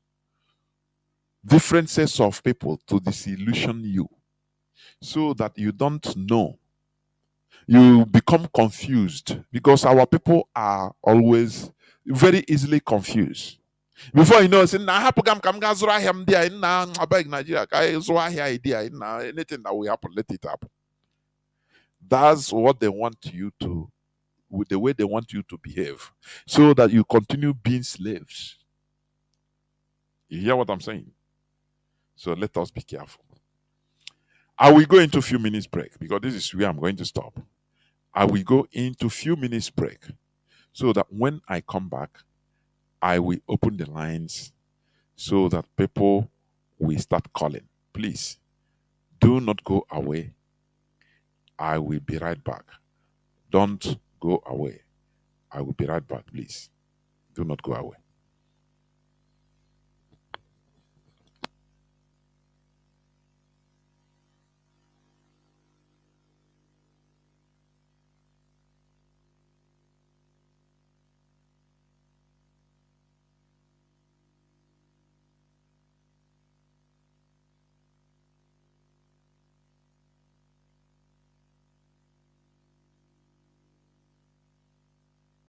different sets of people to disillusion you so that you don't know. You become confused because our people are always very easily confused. Before you know, say, "Nah, happen come ga zụrụ ahịa m there, nah, abeg Nigeria, ka anyị zụrụ ahịa idea, nah, anything that will happen, let it happen." That's what they want you to, with the way they want you to behave, so that you continue being slaves. You hear what I'm saying? So let us be careful. I will go into a few minutes break because this is where I'm going to stop. I will go into a few minutes break so that when I come back, I will open the lines so that people will start calling. Please do not go away. I will be right back. Don't go away. I will be right back, please. Do not go away.